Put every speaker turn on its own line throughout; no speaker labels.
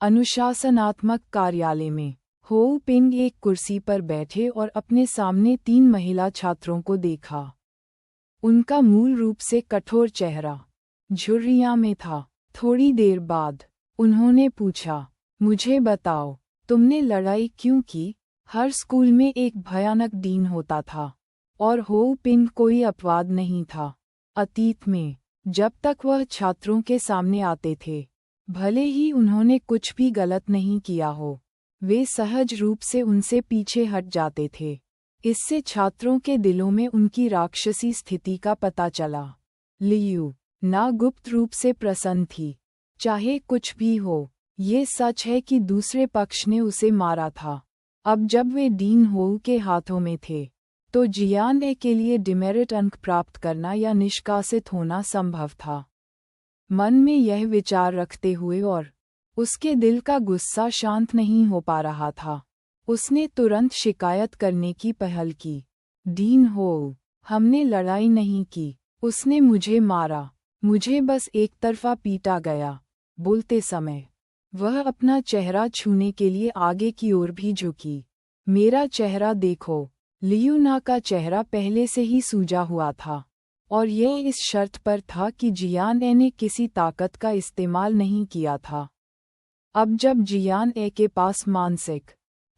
अनुशासनात्मक कार्यालय में हो पिंग एक कुर्सी पर बैठे और अपने सामने 3 महिला छात्रों को देखा। उनका मूल रूप से कठोर चेहरा झुर्रियां में था। थोड़ी देर बाद उन्होंने पूछा, मुझे बताओ, तुमने लड़ाई क्यों की? हर स्कूल में एक भयानक डीन होता था, और हो पिंग कोई अपवाद नहीं था। अतीत में, जब तक वह छात्रों के सामने आते थे, भले ही उन्होंने कुछ भी गलत नहीं किया हो, वे सहज रूप से उनसे पीछे हट जाते थे। इससे छात्रों के दिलों में उनकी राक्षसी स्थिति का पता चला। लियू ना गुप्त रूप से प्रसन्न थी। चाहे कुछ भी हो, ये सच है कि दूसरे पक्ष ने उसे मारा था। अब जब वे डीन हो के हाथों में थे, तो जियान ए के लिए डिमेरिट अंक प्राप्त करना या निष्कासित होना संभव था। मन में यह विचार रखते हुए और उसके दिल का गुस्सा शांत नहीं हो पा रहा था, उसने तुरंत शिकायत करने की पहल की। डीन हो, हमने लड़ाई नहीं की, उसने मुझे मारा, मुझे बस एक तरफा पीटा गया। बोलते समय वह अपना चेहरा छूने के लिए आगे की ओर भी झुकी। मेरा चेहरा देखो। लियूना का चेहरा पहले से ही सूजा हुआ था, और यह इस शर्त पर था कि जियान ए ने किसी ताकत का इस्तेमाल नहीं किया था। अब जब जियान ए के पास मानसिक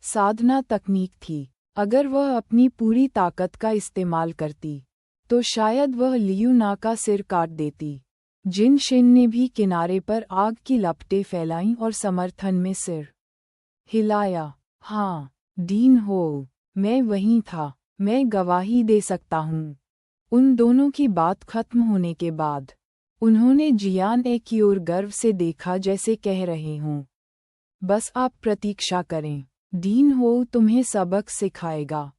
साधना तकनीक थी, अगर वह अपनी पूरी ताकत का इस्तेमाल करती, तो शायद वह लियूना का सिर काट देती। जिन शिन ने भी किनारे पर आग की लपटें फैलाईं और समर्थन में सिर हिलाया। हाँ, डीन हो, मैं वहीं था, मैं गवाही दे सकता हूँ। उन दोनों की बात खत्म होने के बाद उन्होंने जियान ए की ओर गर्व से देखा, जैसे कह रहे हों, बस आप प्रतीक्षा करें, डीन हो तुम्हें सबक सिखाएगा।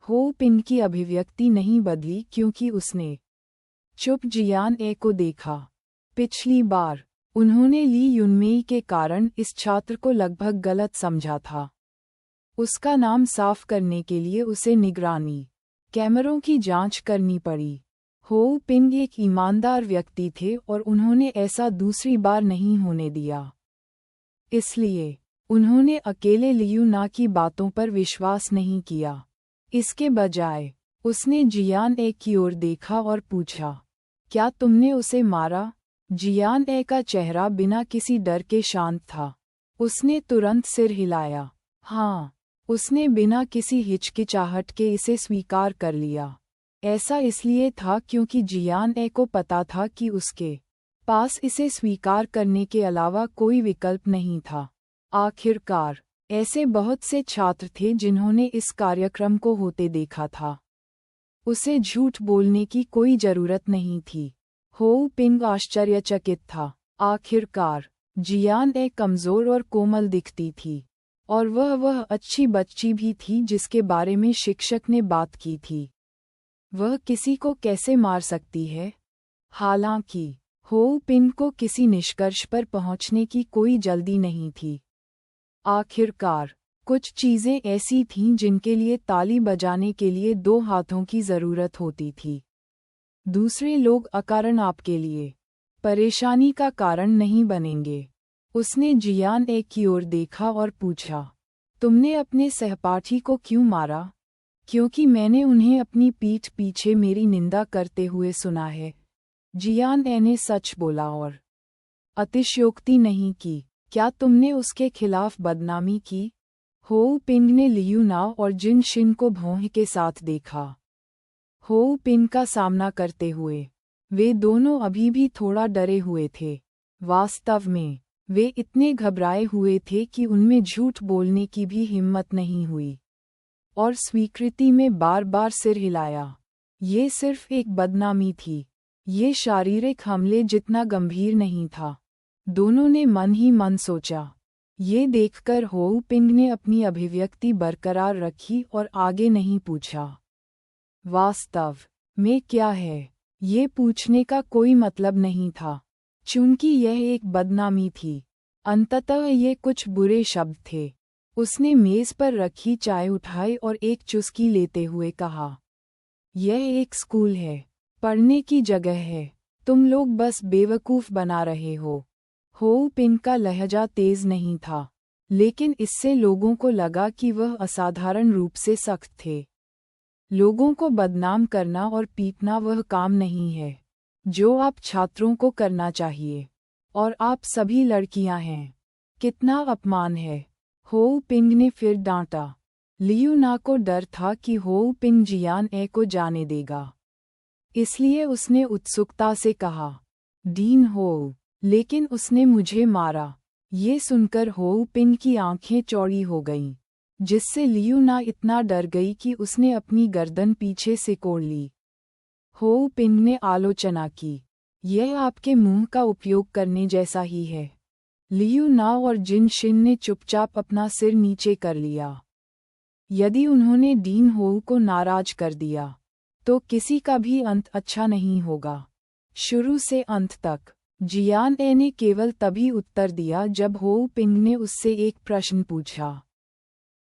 हो पिन की अभिव्यक्ति नहीं बदली क्योंकि उसने चुप जियान ए को देखा। पिछली बार उन्होंने ली युनमेई के कारण इस छात्र को लगभग गलत समझा था। उसका नाम साफ करने के लिए उसे निगरानी कैमरों की जांच करनी पड़ी। हो पिंग एक ईमानदार व्यक्ति थे और उन्होंने ऐसा दूसरी बार नहीं होने दिया। इसलिए उन्होंने अकेले लियूना की बातों पर विश्वास नहीं किया। इसके बजाय उसने जियान ए की ओर देखा और पूछा, क्या तुमने उसे मारा? जियान ए का चेहरा बिना किसी डर के शांत था। उसने तुरंत सिर हिलाया। हाँ, उसने बिना किसी हिचकिचाहट के इसे स्वीकार कर लिया। ऐसा इसलिए था क्योंकि जियान ए को पता था कि उसके पास इसे स्वीकार करने के अलावा कोई विकल्प नहीं था। आखिरकार, ऐसे बहुत से छात्र थे जिन्होंने इस कार्यक्रम को होते देखा था। उसे झूठ बोलने की कोई जरूरत नहीं थी। हो पिंग आश्चर्यचकित था। आखिरकार, जियान ए कमजोर और कोमल दिखती थी, और वह अच्छी बच्ची भी थी जिसके बारे में शिक्षक ने बात की थी। वह किसी को कैसे मार सकती है? हालांकि हो पिंग को किसी निष्कर्ष पर पहुंचने की कोई जल्दी नहीं थी। आखिरकार, कुछ चीजें ऐसी थीं जिनके लिए ताली बजाने के लिए 2 हाथों की जरूरत होती थी। दूसरे लोग अकारण आपके लिए परेशानी का कारण नहीं बनेंगे। उसने जियान ए की ओर देखा और पूछा, तुमने अपने सहपाठी को क्यों मारा? क्योंकि मैंने उन्हें अपनी पीठ पीछे मेरी निंदा करते हुए सुना है। जियान ए ने सच बोला और अतिशयोक्ति नहीं की। क्या तुमने उसके खिलाफ बदनामी की? हो पिंग ने लियूना और जिन शिन को भौं के साथ देखा। हो पिंग का सामना करते हुए वे दोनों अभी भी थोड़ा डरे हुए थे। वास्तव में वे इतने घबराए हुए थे कि उनमें झूठ बोलने की भी हिम्मत नहीं हुई, और स्वीकृति में बार बार सिर हिलाया। ये सिर्फ एक बदनामी थी, ये शारीरिक हमले जितना गंभीर नहीं था। दोनों ने मन ही मन सोचा। ये देखकर हो पिंग ने अपनी अभिव्यक्ति बरकरार रखी और आगे नहीं पूछा। वास्तव में क्या है, ये पूछने का कोई मतलब नहीं था, चूंकि यह एक बदनामी थी। अंततः ये कुछ बुरे शब्द थे। उसने मेज पर रखी चाय उठाई और एक चुस्की लेते हुए कहा, यह एक स्कूल है, पढ़ने की जगह है। तुम लोग बस बेवकूफ़ बना रहे हो। हो पिंग का लहजा तेज नहीं था, लेकिन इससे लोगों को लगा कि वह असाधारण रूप से सख्त थे। लोगों को बदनाम करना और पीटना वह काम नहीं है जो आप छात्रों को करना चाहिए। और आप सभी लड़कियां हैं। कितना अपमान है। हो पिंग ने फिर डांटा। लियू ना को डर था कि हो पिंग जियान ए को जाने देगा, इसलिए उसने उत्सुकता से कहा, डीन हो, लेकिन उसने मुझे मारा। ये सुनकर हो पिंग की आंखें चौड़ी हो गईं, जिससे लियू ना इतना डर गई कि उसने अपनी गर्दन पीछे से कोड़ ली। हो पिंग ने आलोचना की, यह आपके मुंह का उपयोग करने जैसा ही है। लियू ना और जिन शिन ने चुपचाप अपना सिर नीचे कर लिया। यदि उन्होंने डीन हो को नाराज कर दिया तो किसी का भी अंत अच्छा नहीं होगा। शुरू से अंत तक जियान ए ने केवल तभी उत्तर दिया जब हो पिंग ने उससे एक प्रश्न पूछा।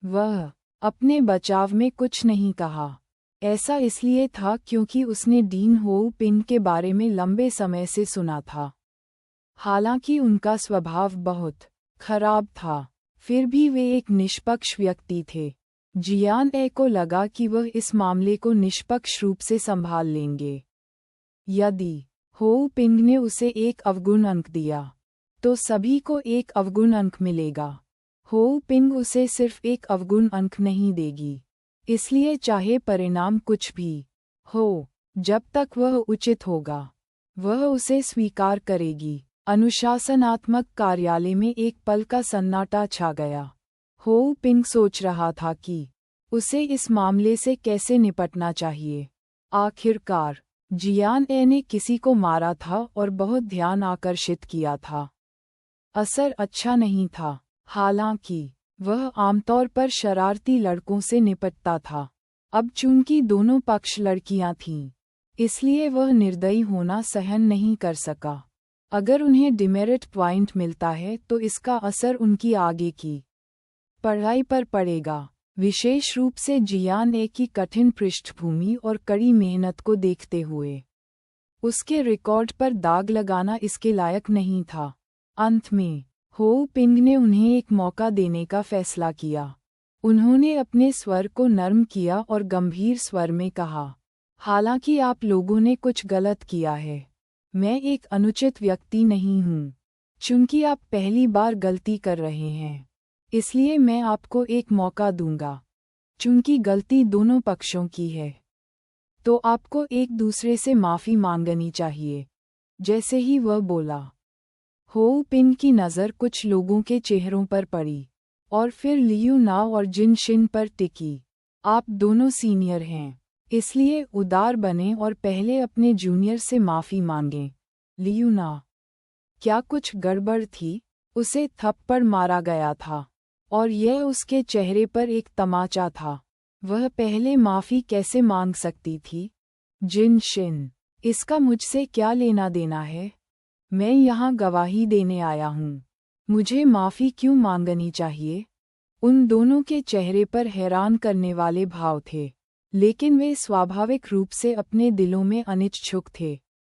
वह अपने बचाव में कुछ नहीं कहा। ऐसा इसलिए था क्योंकि उसने डीन हो पिंग के बारे में लंबे समय से सुना था। हालांकि उनका स्वभाव बहुत खराब था, फिर भी वे एक निष्पक्ष व्यक्ति थे। जियान ए को लगा कि वह इस मामले को निष्पक्ष रूप से संभाल लेंगे। यदि हो पिंग ने उसे एक अवगुण अंक दिया तो सभी को एक अवगुण अंक मिलेगा। हो पिंग उसे सिर्फ एक अवगुण अंक नहीं देगी, इसलिए चाहे परिणाम कुछ भी हो, जब तक वह उचित होगा वह उसे स्वीकार करेगी। अनुशासनात्मक कार्यालय में एक पल का सन्नाटा छा गया। हो पिंग सोच रहा था कि उसे इस मामले से कैसे निपटना चाहिए। आखिरकार जियान ए ने किसी को मारा था और बहुत ध्यान आकर्षित किया था। असर अच्छा नहीं था, हालांकि वह आमतौर पर शरारती लड़कों से निपटता था। अब चूंकि दोनों पक्ष लड़कियां थीं, इसलिए वह निर्दयी होना सहन नहीं कर सका। अगर उन्हें डिमेरिट पॉइंट मिलता है तो इसका असर उनकी आगे की पढ़ाई पर पड़ेगा, विशेष रूप से जियान ए की कठिन पृष्ठभूमि और कड़ी मेहनत को देखते हुए। उसके रिकॉर्ड पर दाग लगाना इसके लायक नहीं था। अंत में हो पिंग ने उन्हें एक मौका देने का फैसला किया। उन्होंने अपने स्वर को नर्म किया और गंभीर स्वर में कहा, हालांकि आप लोगों ने कुछ गलत किया है, मैं एक अनुचित व्यक्ति नहीं हूँ। चूंकि आप पहली बार गलती कर रहे हैं, इसलिए मैं आपको एक मौका दूंगा। चूंकि गलती दोनों पक्षों की है, तो आपको एक दूसरे से माफ़ी मांगनी चाहिए। जैसे ही वह बोला, हो पिंग की नज़र कुछ लोगों के चेहरों पर पड़ी और फिर लियू ना और जिन शिन पर टिकी। आप दोनों सीनियर हैं, इसलिए उदार बने और पहले अपने जूनियर से माफ़ी मांगें। लियू ना, क्या कुछ गड़बड़ थी? उसे थप्पड़ मारा गया था और यह उसके चेहरे पर एक तमाचा था। वह पहले माफ़ी कैसे मांग सकती थी? जिन शिन, इसका मुझसे क्या लेना देना है? मैं यहाँ गवाही देने आया हूँ। मुझे माफ़ी क्यों मांगनी चाहिए? उन दोनों के चेहरे पर हैरान करने वाले भाव थे, लेकिन वे स्वाभाविक रूप से अपने दिलों में अनिच्छुक थे।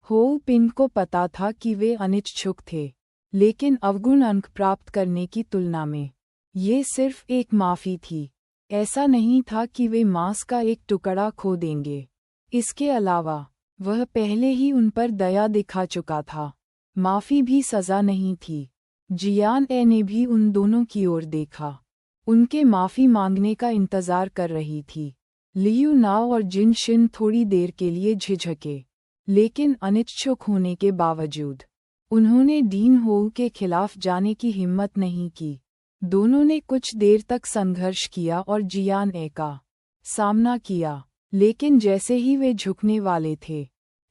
हो पिंग को पता था कि वे अनिच्छुक थे, लेकिन अवगुण अंक प्राप्त करने की तुलना में ये सिर्फ एक माफ़ी थी। ऐसा नहीं था कि वे मांस का एक टुकड़ा खो देंगे। इसके अलावा वह पहले ही उन पर दया दिखा चुका था। माफ़ी भी सज़ा नहीं थी। जियान ए ने भी उन दोनों की ओर देखा। उनके माफ़ी मांगने का इंतज़ार कर रही थी। लियू नाओ और जिन शिन थोड़ी देर के लिए झिझके, लेकिन अनिच्छुक होने के बावजूद उन्होंने डीन हो के खिलाफ जाने की हिम्मत नहीं की। दोनों ने कुछ देर तक संघर्ष किया और जियान ए का सामना किया, लेकिन जैसे ही वे झुकने वाले थे,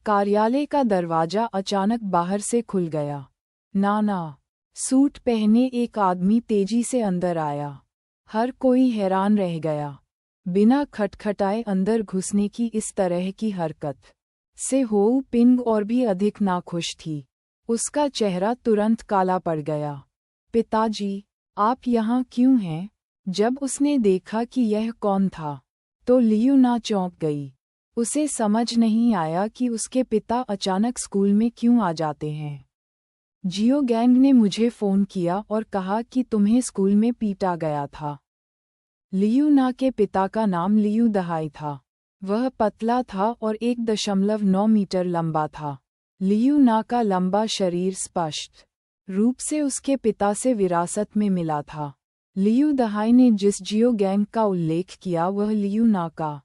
कार्यालय का दरवाजा अचानक बाहर से खुल गया। नाना सूट पहने एक आदमी तेजी से अंदर आया। हर कोई हैरान रह गया। बिना खटखटाए अंदर घुसने की इस तरह की हरकत से हो पिंग और भी अधिक नाखुश थी। उसका चेहरा तुरंत काला पड़ गया। पिताजी, आप यहाँ क्यों हैं? जब उसने देखा कि यह कौन था, तो लियू ना चौंक गई। उसे समझ नहीं आया कि उसके पिता अचानक स्कूल में क्यों आ जाते हैं। जियो गैंग ने मुझे फ़ोन किया और कहा कि तुम्हें स्कूल में पीटा गया था। लियू ना के पिता का नाम लियू दहाई था। वह पतला था और 1.9 मीटर लंबा था। लियू ना का लंबा शरीर स्पष्ट रूप से उसके पिता से विरासत में मिला था। लियू दहाई ने जिस जियो गैंग का उल्लेख किया वह लियू ना का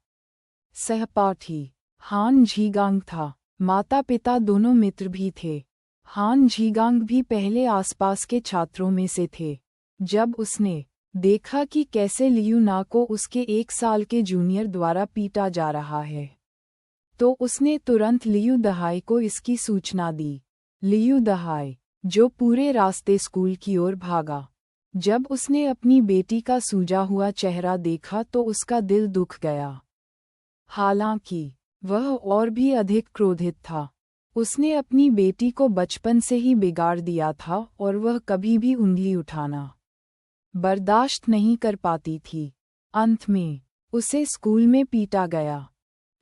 सहपाठी हान झीगांग था। माता पिता दोनों मित्र भी थे। हान झीगांग भी पहले आसपास के छात्रों में से थे। जब उसने देखा कि कैसे लियू ना को उसके 1 साल के जूनियर द्वारा पीटा जा रहा है, तो उसने तुरंत लियू दहाई को इसकी सूचना दी। लियू दहाई, जो पूरे रास्ते स्कूल की ओर भागा, जब उसने अपनी बेटी का सूजा हुआ चेहरा देखा तो उसका दिल दुख गया। हालांकि वह और भी अधिक क्रोधित था। उसने अपनी बेटी को बचपन से ही बिगाड़ दिया था और वह कभी भी उंगली उठाना बर्दाश्त नहीं कर पाती थी। अंत में उसे स्कूल में पीटा गया।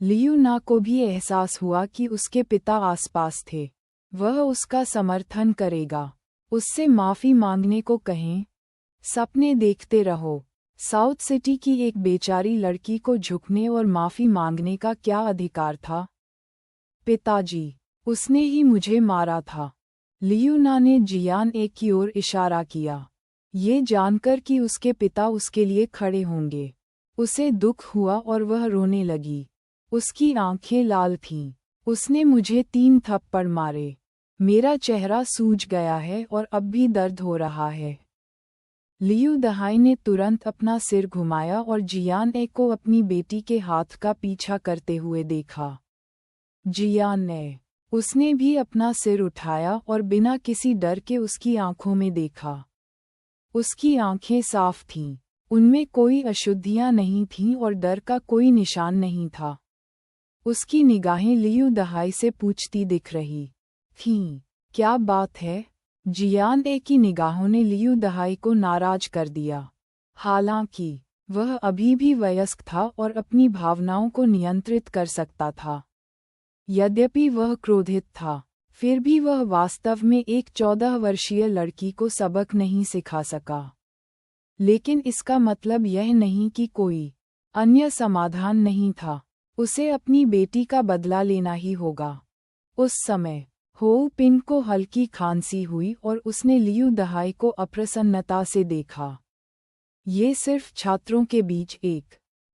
लियू ना को भी एहसास हुआ कि उसके पिता आसपास थे। वह उसका समर्थन करेगा। उससे माफ़ी मांगने को कहें। सपने देखते रहो। साउथ सिटी की एक बेचारी लड़की को झुकने और माफ़ी मांगने का क्या अधिकार था? पिताजी, उसने ही मुझे मारा था। लियू ना ने जियान ए की ओर इशारा किया। ये जानकर कि उसके पिता उसके लिए खड़े होंगे, उसे दुख हुआ और वह रोने लगी। उसकी आंखें लाल थीं। उसने मुझे 3 थप्पड़ मारे। मेरा चेहरा सूज गया है और अब भी दर्द हो रहा है। लियू दहाई ने तुरंत अपना सिर घुमाया और जियान ए को अपनी बेटी के हाथ का पीछा करते हुए देखा। जियान ने, उसने भी अपना सिर उठाया और बिना किसी डर के उसकी आंखों में देखा। उसकी आंखें साफ थीं, उनमें कोई अशुद्धियां नहीं थीं और डर का कोई निशान नहीं था। उसकी निगाहें लियू दहाई से पूछती दिख रही थीं। क्या बात है? जियान ए की निगाहों ने लियू दहाई को नाराज कर दिया। हालांकि वह अभी भी वयस्क था और अपनी भावनाओं को नियंत्रित कर सकता था। यद्यपि वह क्रोधित था, फिर भी वह वास्तव में एक 14 वर्षीय लड़की को सबक नहीं सिखा सका। लेकिन इसका मतलब यह नहीं कि कोई अन्य समाधान नहीं था। उसे अपनी बेटी का बदला लेना ही होगा। उस समय हो पिन को हल्की खांसी हुई और उसने लियू दहाई को अप्रसन्नता से देखा। ये सिर्फ छात्रों के बीच एक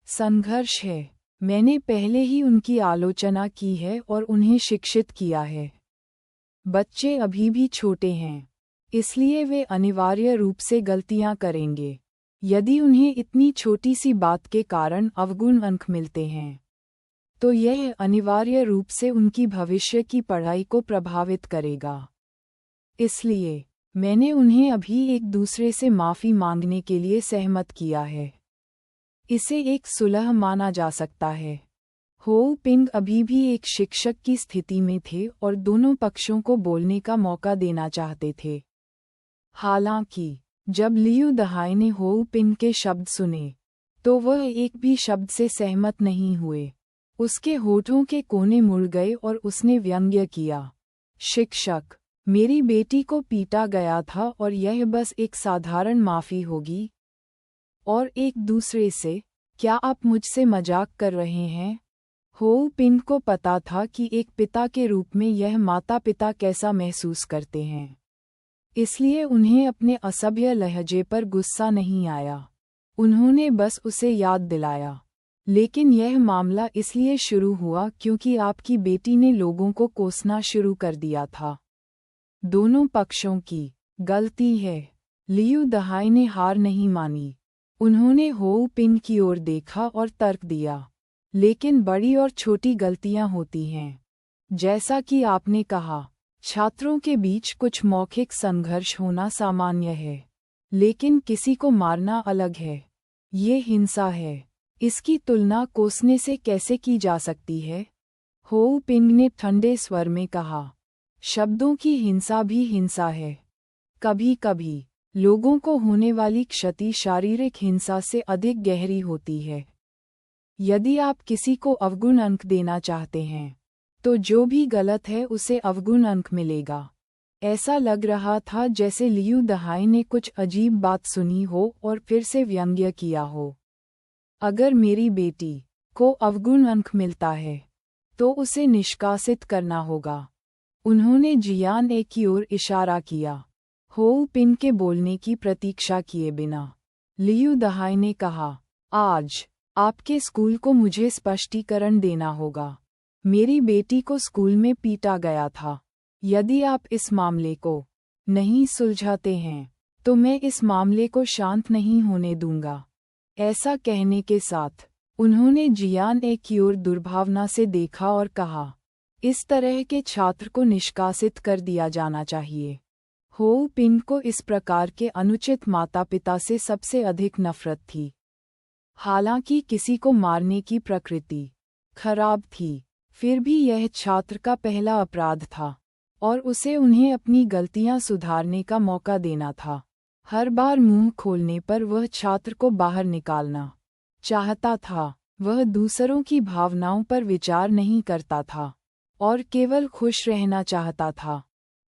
संघर्ष है। मैंने पहले ही उनकी आलोचना की है और उन्हें शिक्षित किया है। बच्चे अभी भी छोटे हैं, इसलिए वे अनिवार्य रूप से गलतियां करेंगे। यदि उन्हें इतनी छोटी सी बात के कारण अवगुण अंक मिलते हैं, तो यह अनिवार्य रूप से उनकी भविष्य की पढ़ाई को प्रभावित करेगा। इसलिए मैंने उन्हें अभी एक दूसरे से माफ़ी मांगने के लिए सहमत किया है। इसे एक सुलह माना जा सकता है। हो पिंग अभी भी एक शिक्षक की स्थिति में थे और दोनों पक्षों को बोलने का मौका देना चाहते थे। हालांकि जब लियू दहाई ने हो पिंग के शब्द सुने, तो वह एक भी शब्द से सहमत नहीं हुए। उसके होठों के कोने मुड़ गए और उसने व्यंग्य किया। शिक्षक, मेरी बेटी को पीटा गया था और यह बस एक साधारण माफ़ी होगी। और एक दूसरे से, क्या आप मुझसे मजाक कर रहे हैं? हो पिन को पता था कि एक पिता के रूप में यह माता पिता कैसा महसूस करते हैं। इसलिए उन्हें अपने असभ्य लहजे पर गुस्सा नहीं आया। उन्होंने बस उसे याद दिलाया। लेकिन यह मामला इसलिए शुरू हुआ क्योंकि आपकी बेटी ने लोगों को कोसना शुरू कर दिया था। दोनों पक्षों की गलती है। लियू दहाई ने हार नहीं मानी। उन्होंने हो पिन की ओर देखा और तर्क दिया। लेकिन बड़ी और छोटी गलतियां होती हैं। जैसा कि आपने कहा, छात्रों के बीच कुछ मौखिक संघर्ष होना सामान्य है। लेकिन किसी को मारना अलग है। ये हिंसा है। इसकी तुलना कोसने से कैसे की जा सकती है? हो पिंग ने ठंडे स्वर में कहा। शब्दों की हिंसा भी हिंसा है। कभी-कभी लोगों को होने वाली क्षति शारीरिक हिंसा से अधिक गहरी होती है। यदि आप किसी को अवगुण अंक देना चाहते हैं, तो जो भी गलत है उसे अवगुण अंक मिलेगा। ऐसा लग रहा था जैसे लियू दहाई ने कुछ अजीब बात सुनी हो और फिर से व्यंग्य किया हो। अगर मेरी बेटी को अवगुण अंक मिलता है तो उसे निष्कासित करना होगा। उन्होंने जियान ए की ओर इशारा किया। हो पिन के बोलने की प्रतीक्षा किए बिना लियू दहाई ने कहा, आज आपके स्कूल को मुझे स्पष्टीकरण देना होगा। मेरी बेटी को स्कूल में पीटा गया था। यदि आप इस मामले को नहीं सुलझाते हैं तो मैं इस मामले को शांत नहीं होने दूंगा। ऐसा कहने के साथ उन्होंने जियान ए की ओर दुर्भावना से देखा और कहा, इस तरह के छात्र को निष्कासित कर दिया जाना चाहिए। हो पिन को इस प्रकार के अनुचित माता पिता से सबसे अधिक नफरत थी। हालांकि किसी को मारने की प्रकृति खराब थी, फिर भी यह छात्र का पहला अपराध था और उसे उन्हें अपनी गलतियां सुधारने का मौका देना था। हर बार मुंह खोलने पर वह छात्र को बाहर निकालना चाहता था। वह दूसरों की भावनाओं पर विचार नहीं करता था और केवल खुश रहना चाहता था।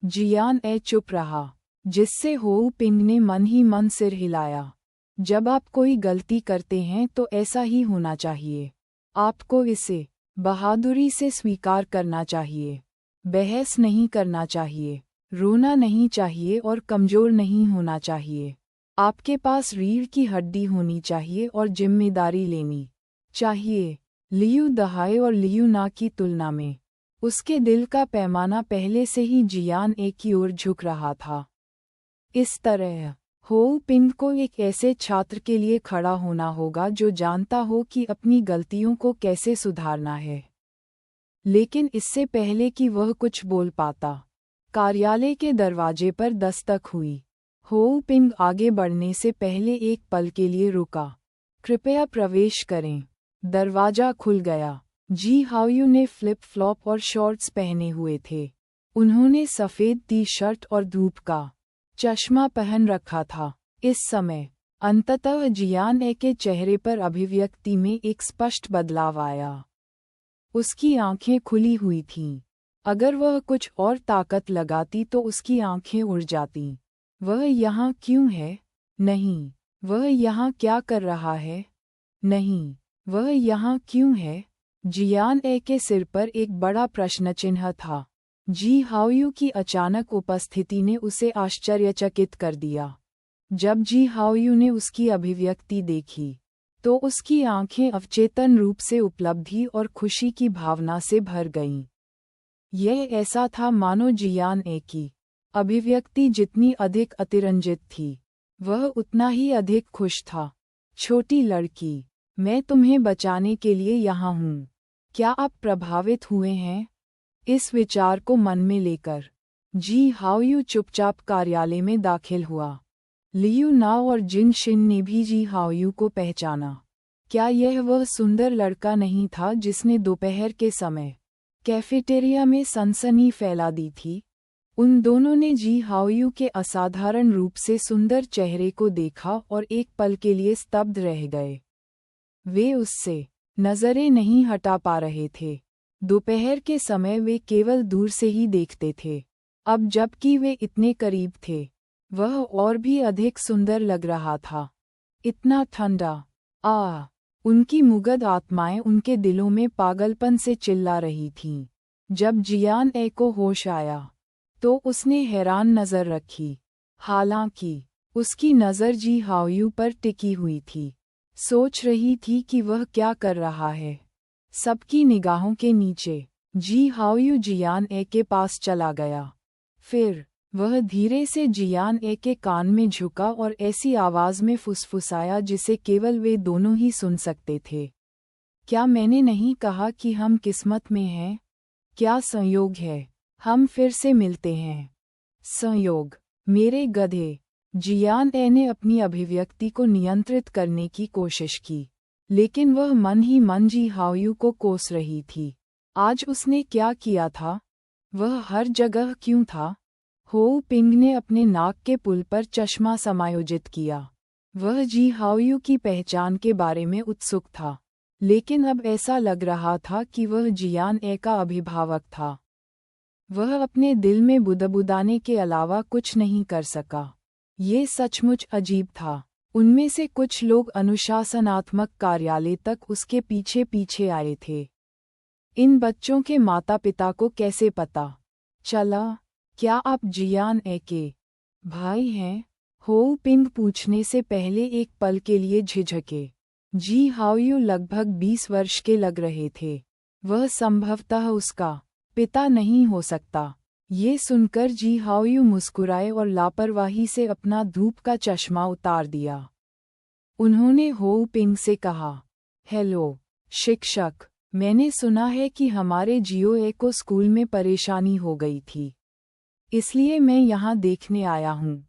जियान ए चुप रहा, जिससे हो पिंग ने मन ही मन सिर हिलाया। जब आप कोई गलती करते हैं तो ऐसा ही होना चाहिए। आपको इसे बहादुरी से स्वीकार करना चाहिए। बहस नहीं करना चाहिए, रोना नहीं चाहिए और कमजोर नहीं होना चाहिए। आपके पास रीढ़ की हड्डी होनी चाहिए और जिम्मेदारी लेनी चाहिए। लियू दहाई और लियू ना की तुलना में उसके दिल का पैमाना पहले से ही जियान ए की ओर झुक रहा था। इस तरह हो पिंग को एक ऐसे छात्र के लिए खड़ा होना होगा जो जानता हो कि अपनी गलतियों को कैसे सुधारना है। लेकिन इससे पहले कि वह कुछ बोल पाता, कार्यालय के दरवाजे पर दस्तक हुई। हो पिंग आगे बढ़ने से पहले एक पल के लिए रुका। कृपया प्रवेश करें। दरवाजा खुल गया। जी हाओयू ने फ्लिप फ्लॉप और शॉर्ट्स पहने हुए थे। उन्होंने सफ़ेद टी शर्ट और धूप का चश्मा पहन रखा था। इस समय अंततः जियान ए के चेहरे पर अभिव्यक्ति में एक स्पष्ट बदलाव आया। उसकी आंखें खुली हुई थीं। अगर वह कुछ और ताकत लगाती तो उसकी आंखें उड़ जातीं। वह यहाँ क्यों है? नहीं। वह यहाँ क्या कर रहा है? नहीं। वह यहाँ क्यों है? जियान ए के सिर पर एक बड़ा प्रश्न चिन्ह था। जी हाओयू की अचानक उपस्थिति ने उसे आश्चर्यचकित कर दिया। जब जी हाओयू ने उसकी अभिव्यक्ति देखी तो उसकी आंखें अवचेतन रूप से उपलब्धि और खुशी की भावना से भर गईं। यह ऐसा था मानो जियान ए की अभिव्यक्ति जितनी अधिक अतिरंजित थी, वह उतना ही अधिक खुश था। छोटी लड़की, मैं तुम्हें बचाने के लिए यहाँ हूँ। क्या आप प्रभावित हुए हैं? इस विचार को मन में लेकर जी हाओयू चुपचाप कार्यालय में दाखिल हुआ। लियू नाओ और जिन शिन ने भी जी हाओयू को पहचाना। क्या यह वह सुंदर लड़का नहीं था जिसने दोपहर के समय कैफेटेरिया में सनसनी फैला दी थी? उन दोनों ने जी हाओयू के असाधारण रूप से सुंदर चेहरे को देखा और एक पल के लिए स्तब्ध रह गए। वे उससे नजरें नहीं हटा पा रहे थे। दोपहर के समय वे केवल दूर से ही देखते थे। अब जबकि वे इतने करीब थे, वह और भी अधिक सुंदर लग रहा था। इतना ठंडा। उनकी मुग्ध आत्माएं उनके दिलों में पागलपन से चिल्ला रही थीं। जब जियान ए को होश आया तो उसने हैरान नजर रखी। हालांकि उसकी नज़र जी हाओयू पर टिकी हुई थी। सोच रही थी कि वह क्या कर रहा है। सबकी निगाहों के नीचे जी हाओयू जियान ए के पास चला गया। फिर वह धीरे से जियान ए के कान में झुका और ऐसी आवाज में फुसफुसाया जिसे केवल वे दोनों ही सुन सकते थे। क्या मैंने नहीं कहा कि हम किस्मत में हैं? क्या संयोग है, हम फिर से मिलते हैं। संयोग, मेरे गधे। जियान ए ने अपनी अभिव्यक्ति को नियंत्रित करने की कोशिश की, लेकिन वह मन ही मन जी हाओयू को कोस रही थी। आज उसने क्या किया था? वह हर जगह क्यों था? हो पिंग ने अपने नाक के पुल पर चश्मा समायोजित किया। वह जी हाओयू की पहचान के बारे में उत्सुक था, लेकिन अब ऐसा लग रहा था कि वह जियान ए का अभिभावक था। वह अपने दिल में बुदबुदाने के अलावा कुछ नहीं कर सका। ये सचमुच अजीब था। उनमें से कुछ लोग अनुशासनात्मक कार्यालय तक उसके पीछे पीछे आए थे। इन बच्चों के माता पिता को कैसे पता चला? क्या आप जियान ए के भाई हैं? हो पिंग पूछने से पहले एक पल के लिए झिझके। जी हाओयू लगभग 20 वर्ष के लग रहे थे। वह संभवतः उसका पिता नहीं हो सकता। ये सुनकर जी हाओयू मुस्कुराए और लापरवाही से अपना धूप का चश्मा उतार दिया। उन्होंने हो पिंग से कहा, हेलो शिक्षक, मैंने सुना है कि हमारे जियोए को स्कूल में परेशानी हो गई थी, इसलिए मैं यहाँ देखने आया हूँ।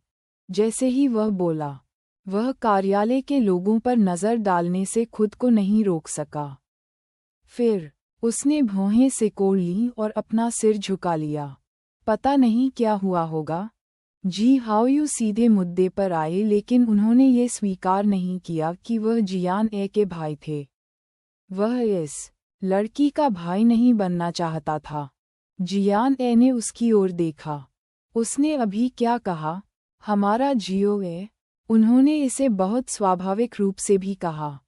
जैसे ही वह बोला, वह कार्यालय के लोगों पर नज़र डालने से खुद को नहीं रोक सका। फिर उसने भौहें सिकोड़ लीं और अपना सिर झुका लिया। पता नहीं क्या हुआ होगा। जी हाओयू सीधे मुद्दे पर आए, लेकिन उन्होंने ये स्वीकार नहीं किया कि वह जियान ए के भाई थे। वह इस लड़की का भाई नहीं बनना चाहता था। जियान ए ने उसकी ओर देखा। उसने अभी क्या कहा? हमारा जियो ए। उन्होंने इसे बहुत स्वाभाविक रूप से भी कहा।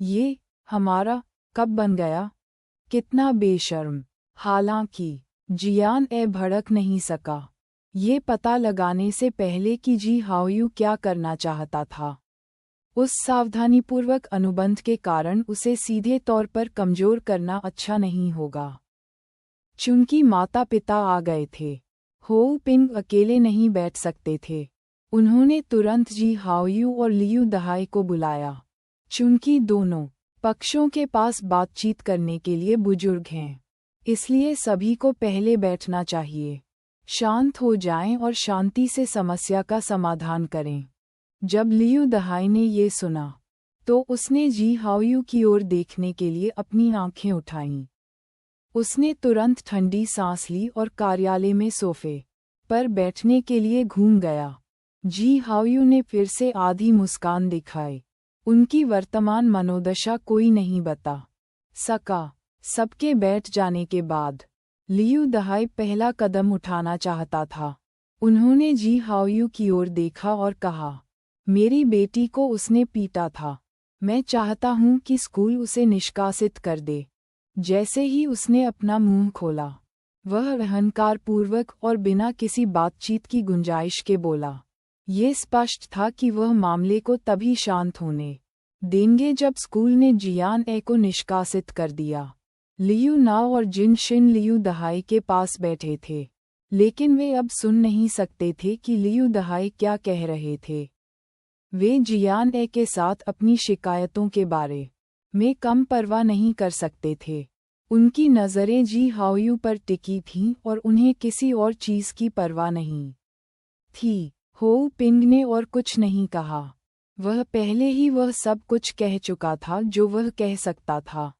ये हमारा कब बन गया? कितना बेशर्म। हालांकि जियान ए भड़क नहीं सका, ये पता लगाने से पहले कि जी हाओयू क्या करना चाहता था। उस सावधानीपूर्वक अनुबंध के कारण उसे सीधे तौर पर कमजोर करना अच्छा नहीं होगा। चूंकि माता पिता आ गए थे, हो पिंग अकेले नहीं बैठ सकते थे। उन्होंने तुरंत जी हाओयू और लियू दहाई को बुलाया। चूंकि दोनों पक्षों के पास बातचीत करने के लिए बुजुर्ग हैं, इसलिए सभी को पहले बैठना चाहिए। शांत हो जाएं और शांति से समस्या का समाधान करें। जब लियू दहाई ने ये सुना, तो उसने जी हाओयू की ओर देखने के लिए अपनी आंखें उठाईं। उसने तुरंत ठंडी सांस ली और कार्यालय में सोफे पर बैठने के लिए घूम गया। जी हाओयू ने फिर से आधी मुस्कान दिखाई। उनकी वर्तमान मनोदशा कोई नहीं बता सका। सबके बैठ जाने के बाद लियू दहाई पहला कदम उठाना चाहता था। उन्होंने जी हाओयू की ओर देखा और कहा, मेरी बेटी को उसने पीटा था। मैं चाहता हूँ कि स्कूल उसे निष्कासित कर दे। जैसे ही उसने अपना मुंह खोला, वह अहंकारपूर्वक और बिना किसी बातचीत की गुंजाइश के बोला। ये स्पष्ट था कि वह मामले को तभी शांत होने देंगे जब स्कूल ने जियान ए को निष्कासित कर दिया। लियू नाओ और जिन शिन लियू दहाई के पास बैठे थे, लेकिन वे अब सुन नहीं सकते थे कि लियू दहाई क्या कह रहे थे। वे जियान ए के साथ अपनी शिकायतों के बारे में कम परवाह नहीं कर सकते थे। उनकी नज़रें जी हाओयू पर टिकी थीं और उन्हें किसी और चीज़ की परवाह नहीं थी। हो पिंग ने और कुछ नहीं कहा। वह पहले ही वह सब कुछ कह चुका था जो वह कह सकता था।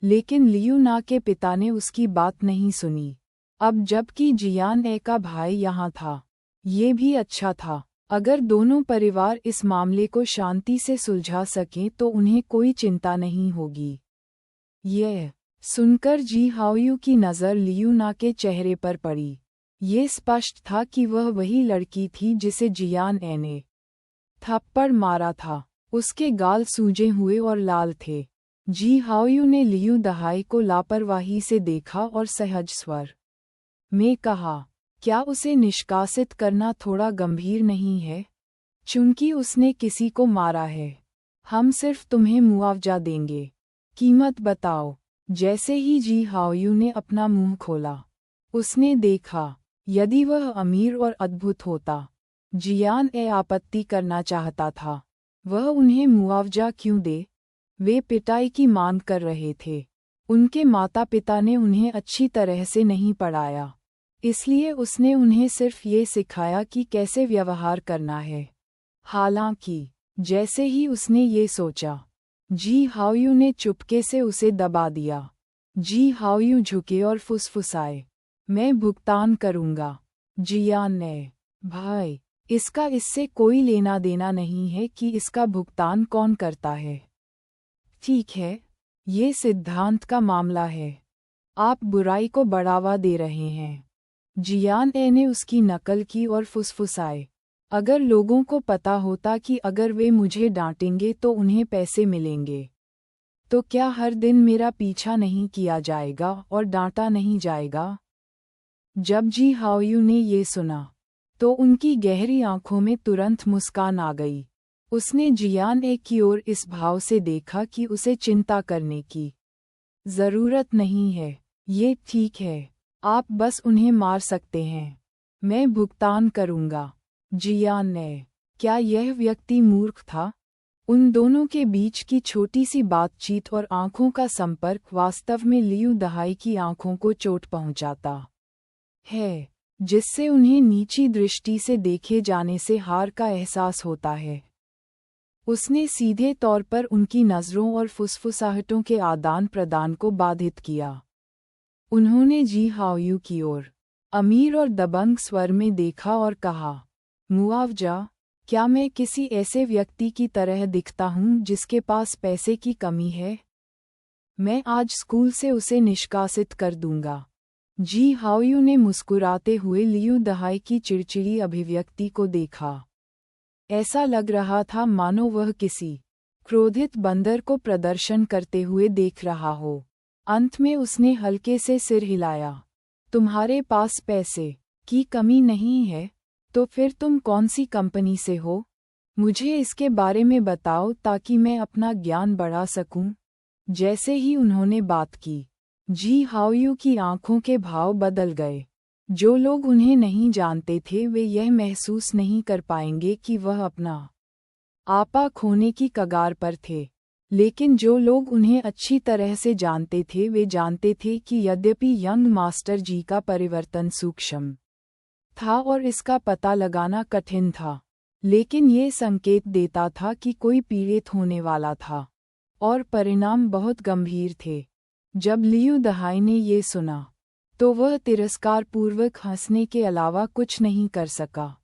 लेकिन लियू ना के पिता ने उसकी बात नहीं सुनी। अब जबकि जियान ए का भाई यहाँ था, ये भी अच्छा था। अगर दोनों परिवार इस मामले को शांति से सुलझा सकें तो उन्हें कोई चिंता नहीं होगी। यह सुनकर जी हाओयू की नज़र लियू ना के चेहरे पर पड़ी। ये स्पष्ट था कि वह वही लड़की थी जिसे जियान ए ने थप्पड़ मारा था। उसके गाल सूजे हुए और लाल थे। जी हाओयू ने लियू दहाई को लापरवाही से देखा और सहज स्वर में कहा, क्या उसे निष्कासित करना थोड़ा गंभीर नहीं है? चूंकि उसने किसी को मारा है, हम सिर्फ तुम्हें मुआवजा देंगे। कीमत बताओ। जैसे ही जी हाओयू ने अपना मुंह खोला, उसने देखा, यदि वह अमीर और अद्भुत होता, जियान ए आपत्ति करना चाहता था, वह उन्हें मुआवजा क्यों दे? वे पिटाई की मांग कर रहे थे। उनके माता पिता ने उन्हें अच्छी तरह से नहीं पढ़ाया, इसलिए उसने उन्हें सिर्फ ये सिखाया कि कैसे व्यवहार करना है। हालांकि जैसे ही उसने ये सोचा, जी हाओयू ने चुपके से उसे दबा दिया। जी हाओयू झुके और फुसफुसाए, मैं भुगतान करूंगा। जियान ने, भाई, इसका इससे कोई लेना देना नहीं है कि इसका भुगतान कौन करता है। ठीक है, ये सिद्धांत का मामला है। आप बुराई को बढ़ावा दे रहे हैं। जियान ए ने उसकी नकल की और फुसफुसाए, अगर लोगों को पता होता कि अगर वे मुझे डांटेंगे तो उन्हें पैसे मिलेंगे, तो क्या हर दिन मेरा पीछा नहीं किया जाएगा और डांटा नहीं जाएगा? जब जी हाओयू ने ये सुना, तो उनकी गहरी आंखों में तुरंत मुस्कान आ गई। उसने जियान ए की ओर इस भाव से देखा कि उसे चिंता करने की जरूरत नहीं है, ये ठीक है, आप बस उन्हें मार सकते हैं, मैं भुगतान करूंगा। जियान ने, क्या यह व्यक्ति मूर्ख था? उन दोनों के बीच की छोटी सी बातचीत और आंखों का संपर्क वास्तव में लियू दहाई की आंखों को चोट पहुंचाता है, जिससे उन्हें नीची दृष्टि से देखे जाने से हार का एहसास होता है। उसने सीधे तौर पर उनकी नज़रों और फुसफुसाहटों के आदान प्रदान को बाधित किया। उन्होंने जी हाओयू की ओर अमीर और दबंग स्वर में देखा और कहा, मुआवजा? क्या मैं किसी ऐसे व्यक्ति की तरह दिखता हूँ जिसके पास पैसे की कमी है? मैं आज स्कूल से उसे निष्कासित कर दूंगा। जी हाओयू ने मुस्कुराते हुए लियू दहाई की चिड़चिड़ी अभिव्यक्ति को देखा। ऐसा लग रहा था मानो वह किसी क्रोधित बंदर को प्रदर्शन करते हुए देख रहा हो। अंत में उसने हल्के से सिर हिलाया। तुम्हारे पास पैसे की कमी नहीं है, तो फिर तुम कौन सी कंपनी से हो? मुझे इसके बारे में बताओ ताकि मैं अपना ज्ञान बढ़ा सकूं। जैसे ही उन्होंने बात की, जी हाओयू की आंखों के भाव बदल गए। जो लोग उन्हें नहीं जानते थे वे यह महसूस नहीं कर पाएंगे कि वह अपना आपा खोने की कगार पर थे, लेकिन जो लोग उन्हें अच्छी तरह से जानते थे वे जानते थे कि यद्यपि यंग मास्टर जी का परिवर्तन सूक्ष्म था और इसका पता लगाना कठिन था, लेकिन ये संकेत देता था कि कोई पीड़ित होने वाला था, और परिणाम बहुत गंभीर थे। जब लियू दहाई ने ये सुना, तो वह तिरस्कारपूर्वक हंसने के अलावा कुछ नहीं कर सका।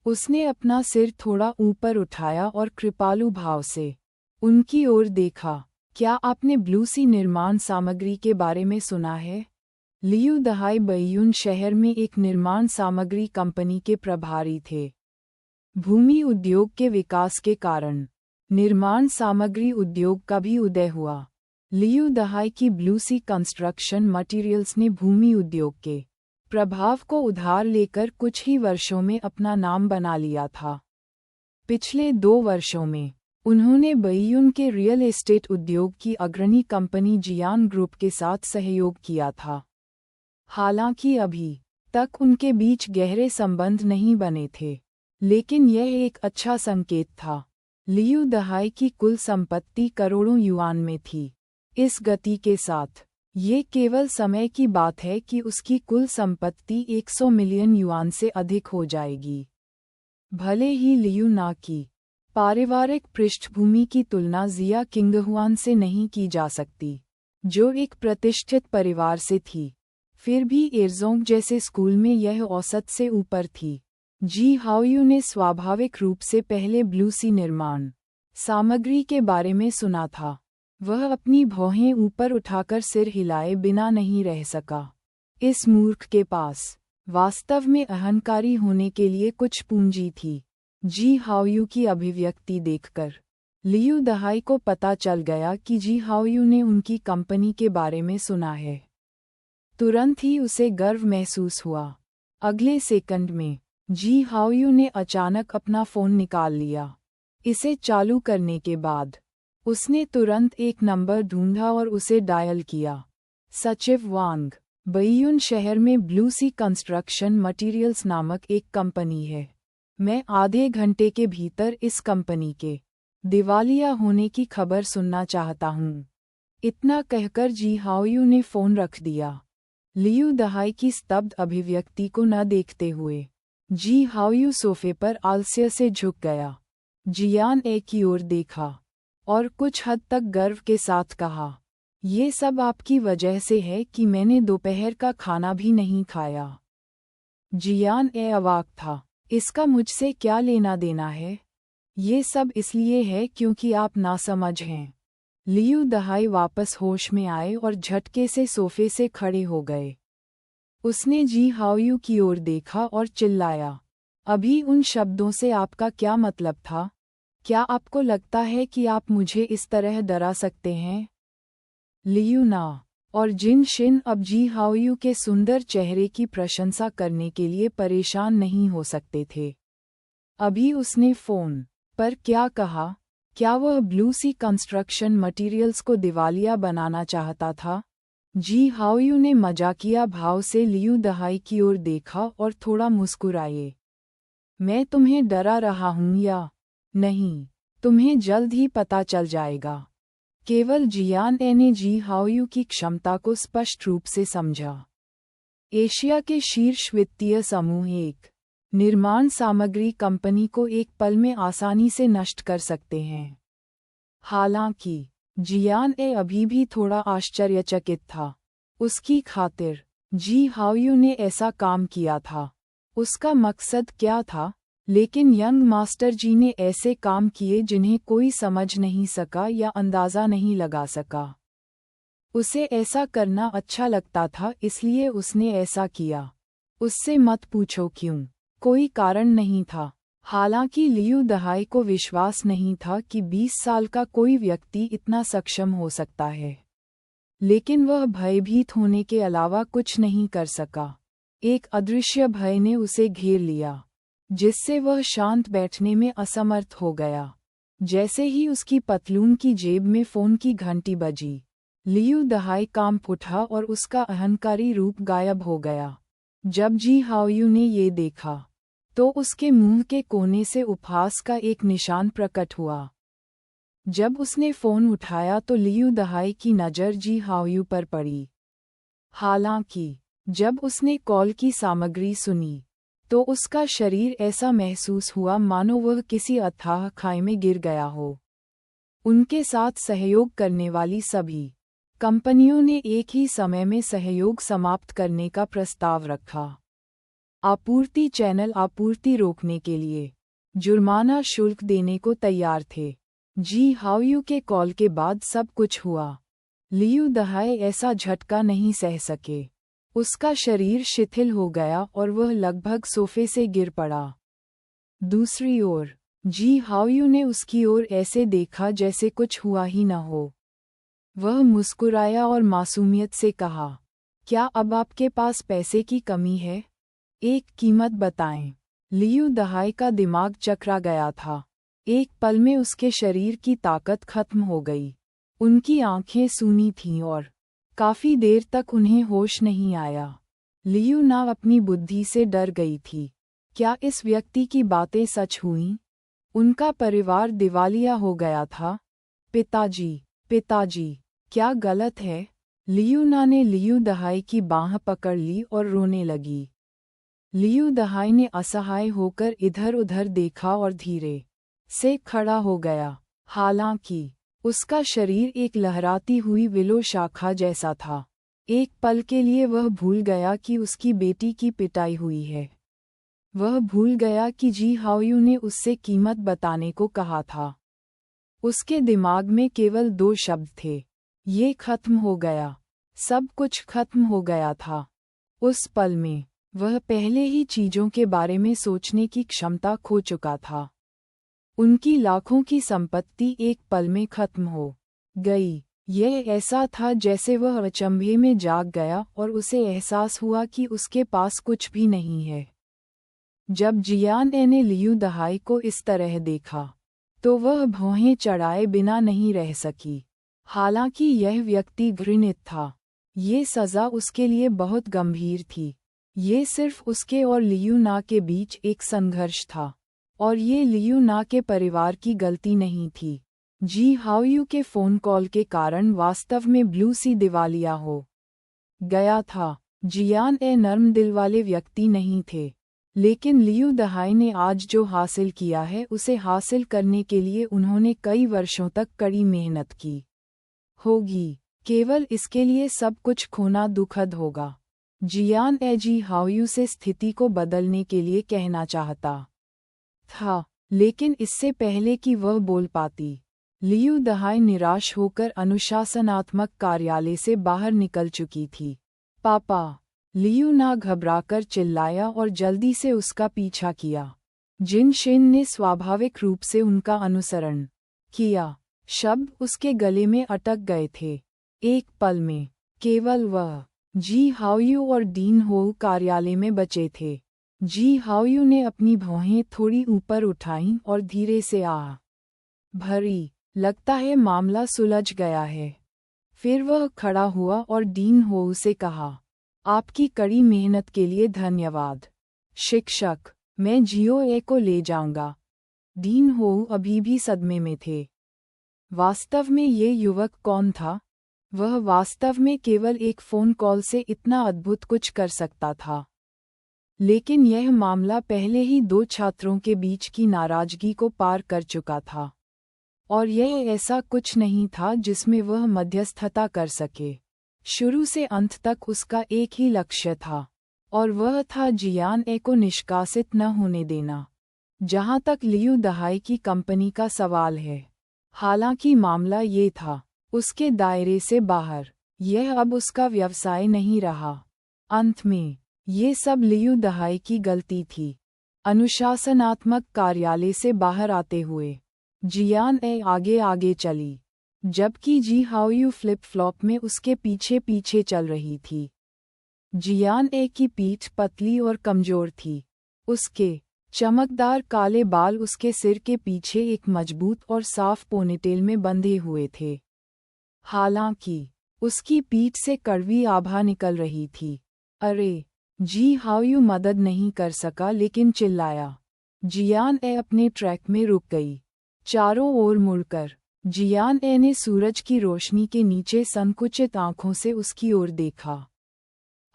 उसने अपना सिर थोड़ा ऊपर उठाया और कृपालु भाव से उनकी ओर देखा। क्या आपने ब्लूसी निर्माण सामग्री के बारे में सुना है? लियू दहाई बैयून शहर में एक निर्माण सामग्री कंपनी के प्रभारी थे। भूमि उद्योग के विकास के कारण निर्माण सामग्री उद्योग का भी उदय हुआ। लियू दहाई की ब्लूसी कंस्ट्रक्शन मटेरियल्स ने भूमि उद्योग के प्रभाव को उधार लेकर कुछ ही वर्षों में अपना नाम बना लिया था। पिछले 2 वर्षों में उन्होंने बैयून के रियल एस्टेट उद्योग की अग्रणी कंपनी जियान ग्रुप के साथ सहयोग किया था। हालांकि अभी तक उनके बीच गहरे संबंध नहीं बने थे, लेकिन यह एक अच्छा संकेत था। लियू दहाई की कुल संपत्ति करोड़ों युआन में थी। इस गति के साथ ये केवल समय की बात है कि उसकी कुल संपत्ति 100 मिलियन युआन से अधिक हो जाएगी। भले ही लियू ना की पारिवारिक पृष्ठभूमि की तुलना जिया किंगहुआन से नहीं की जा सकती, जो एक प्रतिष्ठित परिवार से थी, फिर भी एरजोंग जैसे स्कूल में यह औसत से ऊपर थी। जी हाओयू ने स्वाभाविक रूप से पहले ब्लूसी निर्माण सामग्री के बारे में सुना था। वह अपनी भौहें ऊपर उठाकर सिर हिलाए बिना नहीं रह सका। इस मूर्ख के पास वास्तव में अहंकारी होने के लिए कुछ पूंजी थी। जी हाओयू की अभिव्यक्ति देखकर लियू दहाई को पता चल गया कि जी हाओयू ने उनकी कंपनी के बारे में सुना है। तुरंत ही उसे गर्व महसूस हुआ। अगले सेकंड में जी हाओयू ने अचानक अपना फ़ोन निकाल लिया। इसे चालू करने के बाद उसने तुरंत एक नंबर ढूंढा और उसे डायल किया। सचिव वांग, बैयून शहर में ब्लूसी कंस्ट्रक्शन मटेरियल्स नामक एक कंपनी है। मैं आधे घंटे के भीतर इस कंपनी के दिवालिया होने की खबर सुनना चाहता हूँ। इतना कहकर जी हाओयू ने फ़ोन रख दिया। लियू दहाई की स्तब्ध अभिव्यक्ति को न देखते हुए जी हाओयू सोफे पर आलस्य से झुक गया। जियान ए की ओर देखा और कुछ हद तक गर्व के साथ कहा, ये सब आपकी वजह से है कि मैंने दोपहर का खाना भी नहीं खाया। जियान ए अवाक था। इसका मुझसे क्या लेना देना है? ये सब इसलिए है क्योंकि आप नासमझ हैं। लियू दहाई वापस होश में आए और झटके से सोफे से खड़े हो गए। उसने जी हाओयू की ओर देखा और चिल्लाया, अभी उन शब्दों से आपका क्या मतलब था? क्या आपको लगता है कि आप मुझे इस तरह डरा सकते हैं? लियू ना और जिन शिन अब जी हाओयू के सुंदर चेहरे की प्रशंसा करने के लिए परेशान नहीं हो सकते थे। अभी उसने फ़ोन पर क्या कहा? क्या वह ब्लू सी कंस्ट्रक्शन मटेरियल्स को दिवालिया बनाना चाहता था? जी हाओयू ने मजाकिया भाव से लियू दहाई की ओर देखा और थोड़ा मुस्कुराए। मैं तुम्हें डरा रहा हूँ या नहीं, तुम्हें जल्द ही पता चल जाएगा। केवल जियान ए ने जी हाओयू की क्षमता को स्पष्ट रूप से समझा। एशिया के शीर्ष वित्तीय समूह एक निर्माण सामग्री कंपनी को एक पल में आसानी से नष्ट कर सकते हैं। हालांकि जियान ए अभी भी थोड़ा आश्चर्यचकित था। उसकी खातिर जी हाओयू ने ऐसा काम किया था। उसका मकसद क्या था? लेकिन यंग मास्टर जी ने ऐसे काम किए जिन्हें कोई समझ नहीं सका या अंदाज़ा नहीं लगा सका। उसे ऐसा करना अच्छा लगता था, इसलिए उसने ऐसा किया। उससे मत पूछो क्यों, कोई कारण नहीं था। हालांकि लियू दहाई को विश्वास नहीं था कि 20 साल का कोई व्यक्ति इतना सक्षम हो सकता है। लेकिन वह भयभीत होने के अलावा कुछ नहीं कर सका। एक अदृश्य भय ने उसे घेर लिया, जिससे वह शांत बैठने में असमर्थ हो गया। जैसे ही उसकी पतलून की जेब में फ़ोन की घंटी बजी, लियू दहाई कांप उठा और उसका अहंकारी रूप गायब हो गया। जब जी हाओयू ने ये देखा, तो उसके मुंह के कोने से उपहास का एक निशान प्रकट हुआ। जब उसने फ़ोन उठाया तो लियू दहाई की नज़र जी हाओयू पर पड़ी। हालांकि जब उसने कॉल की सामग्री सुनी, तो उसका शरीर ऐसा महसूस हुआ मानो वह किसी अथाह खाई में गिर गया हो। उनके साथ सहयोग करने वाली सभी कंपनियों ने एक ही समय में सहयोग समाप्त करने का प्रस्ताव रखा। आपूर्ति चैनल आपूर्ति रोकने के लिए जुर्माना शुल्क देने को तैयार थे। जी हाओयू के कॉल के बाद सब कुछ हुआ। लियू दहाई ऐसा झटका नहीं सह सके। उसका शरीर शिथिल हो गया और वह लगभग सोफे से गिर पड़ा। दूसरी ओर जी हाओयू ने उसकी ओर ऐसे देखा जैसे कुछ हुआ ही न हो। वह मुस्कुराया और मासूमियत से कहा, क्या अब आपके पास पैसे की कमी है? एक कीमत बताएं। लियू दहाई का दिमाग चकरा गया था। एक पल में उसके शरीर की ताकत खत्म हो गई। उनकी आंखें सूनी थीं और काफी देर तक उन्हें होश नहीं आया। लियू ना अपनी बुद्धि से डर गई थी। क्या इस व्यक्ति की बातें सच हुईं? उनका परिवार दिवालिया हो गया था। पिताजी, क्या गलत है? लियू ना ने लियू दहाई की बाँह पकड़ ली और रोने लगी। लियू दहाई ने असहाय होकर इधर-उधर देखा और धीरे से खड़ा हो गया। हालांकि उसका शरीर एक लहराती हुई विलो शाखा जैसा था। एक पल के लिए वह भूल गया कि उसकी बेटी की पिटाई हुई है। वह भूल गया कि जी हाओयू ने उससे कीमत बताने को कहा था। उसके दिमाग में केवल 2 शब्द थे, ये खत्म हो गया। सब कुछ खत्म हो गया था। उस पल में वह पहले ही चीज़ों के बारे में सोचने की क्षमता खो चुका था। उनकी लाखों की संपत्ति एक पल में खत्म हो गई। यह ऐसा था जैसे वह अचंभे में जाग गया और उसे एहसास हुआ कि उसके पास कुछ भी नहीं है। जब जियान ए ने लियू दहाई को इस तरह देखा, तो वह भौहें चढ़ाए बिना नहीं रह सकी। हालांकि यह व्यक्ति घृणित था। ये सज़ा उसके लिए बहुत गंभीर थी। ये सिर्फ उसके और लियू ना के बीच एक संघर्ष था, और ये लियू ना के परिवार की गलती नहीं थी। जी हाओयू के फ़ोन कॉल के कारण वास्तव में ब्लू सी दिवालिया हो गया था। जियान ए नर्म दिल वाले व्यक्ति नहीं थे, लेकिन लियू दहाई ने आज जो हासिल किया है उसे हासिल करने के लिए उन्होंने कई वर्षों तक कड़ी मेहनत की होगी। केवल इसके लिए सब कुछ खोना दुखद होगा। जियान ए जी हाओयू से स्थिति को बदलने के लिए कहना चाहता था, लेकिन इससे पहले कि वह बोल पाती, लियू दहाई निराश होकर अनुशासनात्मक कार्यालय से बाहर निकल चुकी थी। पापा, लियू ना घबराकर चिल्लाया और जल्दी से उसका पीछा किया। जिन शिन ने स्वाभाविक रूप से उनका अनुसरण किया। शब्द उसके गले में अटक गए थे। एक पल में केवल वह, जी हाओयू और डीन होउ कार्यालय में बचे थे। जी हाओयू ने अपनी भौहें थोड़ी ऊपर उठाईं और धीरे से आह भरी। लगता है मामला सुलझ गया है। फिर वह खड़ा हुआ और डीन होउ से कहा, आपकी कड़ी मेहनत के लिए धन्यवाद शिक्षक, मैं जियो ए को ले जाऊंगा। डीन होउ अभी भी सदमे में थे। वास्तव में ये युवक कौन था? वह वास्तव में केवल एक फ़ोन कॉल से इतना अद्भुत कुछ कर सकता था। लेकिन यह मामला पहले ही 2 छात्रों के बीच की नाराजगी को पार कर चुका था। और यह ऐसा कुछ नहीं था जिसमें वह मध्यस्थता कर सके। शुरू से अंत तक उसका एक ही लक्ष्य था, और वह था जियान ए को निष्कासित न होने देना। जहाँ तक लियू दहाई की कंपनी का सवाल है, हालांकि मामला ये था उसके दायरे से बाहर। यह अब उसका व्यवसाय नहीं रहा। अंत में ये सब लियू दहाई की गलती थी। अनुशासनात्मक कार्यालय से बाहर आते हुए जियान ए आगे आगे चली, जबकि जी हाओयू फ्लिप फ्लॉप में उसके पीछे पीछे चल रही थी। जियान ए की पीठ पतली और कमजोर थी। उसके चमकदार काले बाल उसके सिर के पीछे एक मजबूत और साफ पोनीटेल में बंधे हुए थे। हालांकि उसकी पीठ से कड़वी आभा निकल रही थी। अरे! जी हाओयू मदद नहीं कर सका लेकिन चिल्लाया। जियान ए अपने ट्रैक में रुक गई। चारों ओर मुड़कर जियान ए ने सूरज की रोशनी के नीचे संकुचित आंखों से उसकी ओर देखा।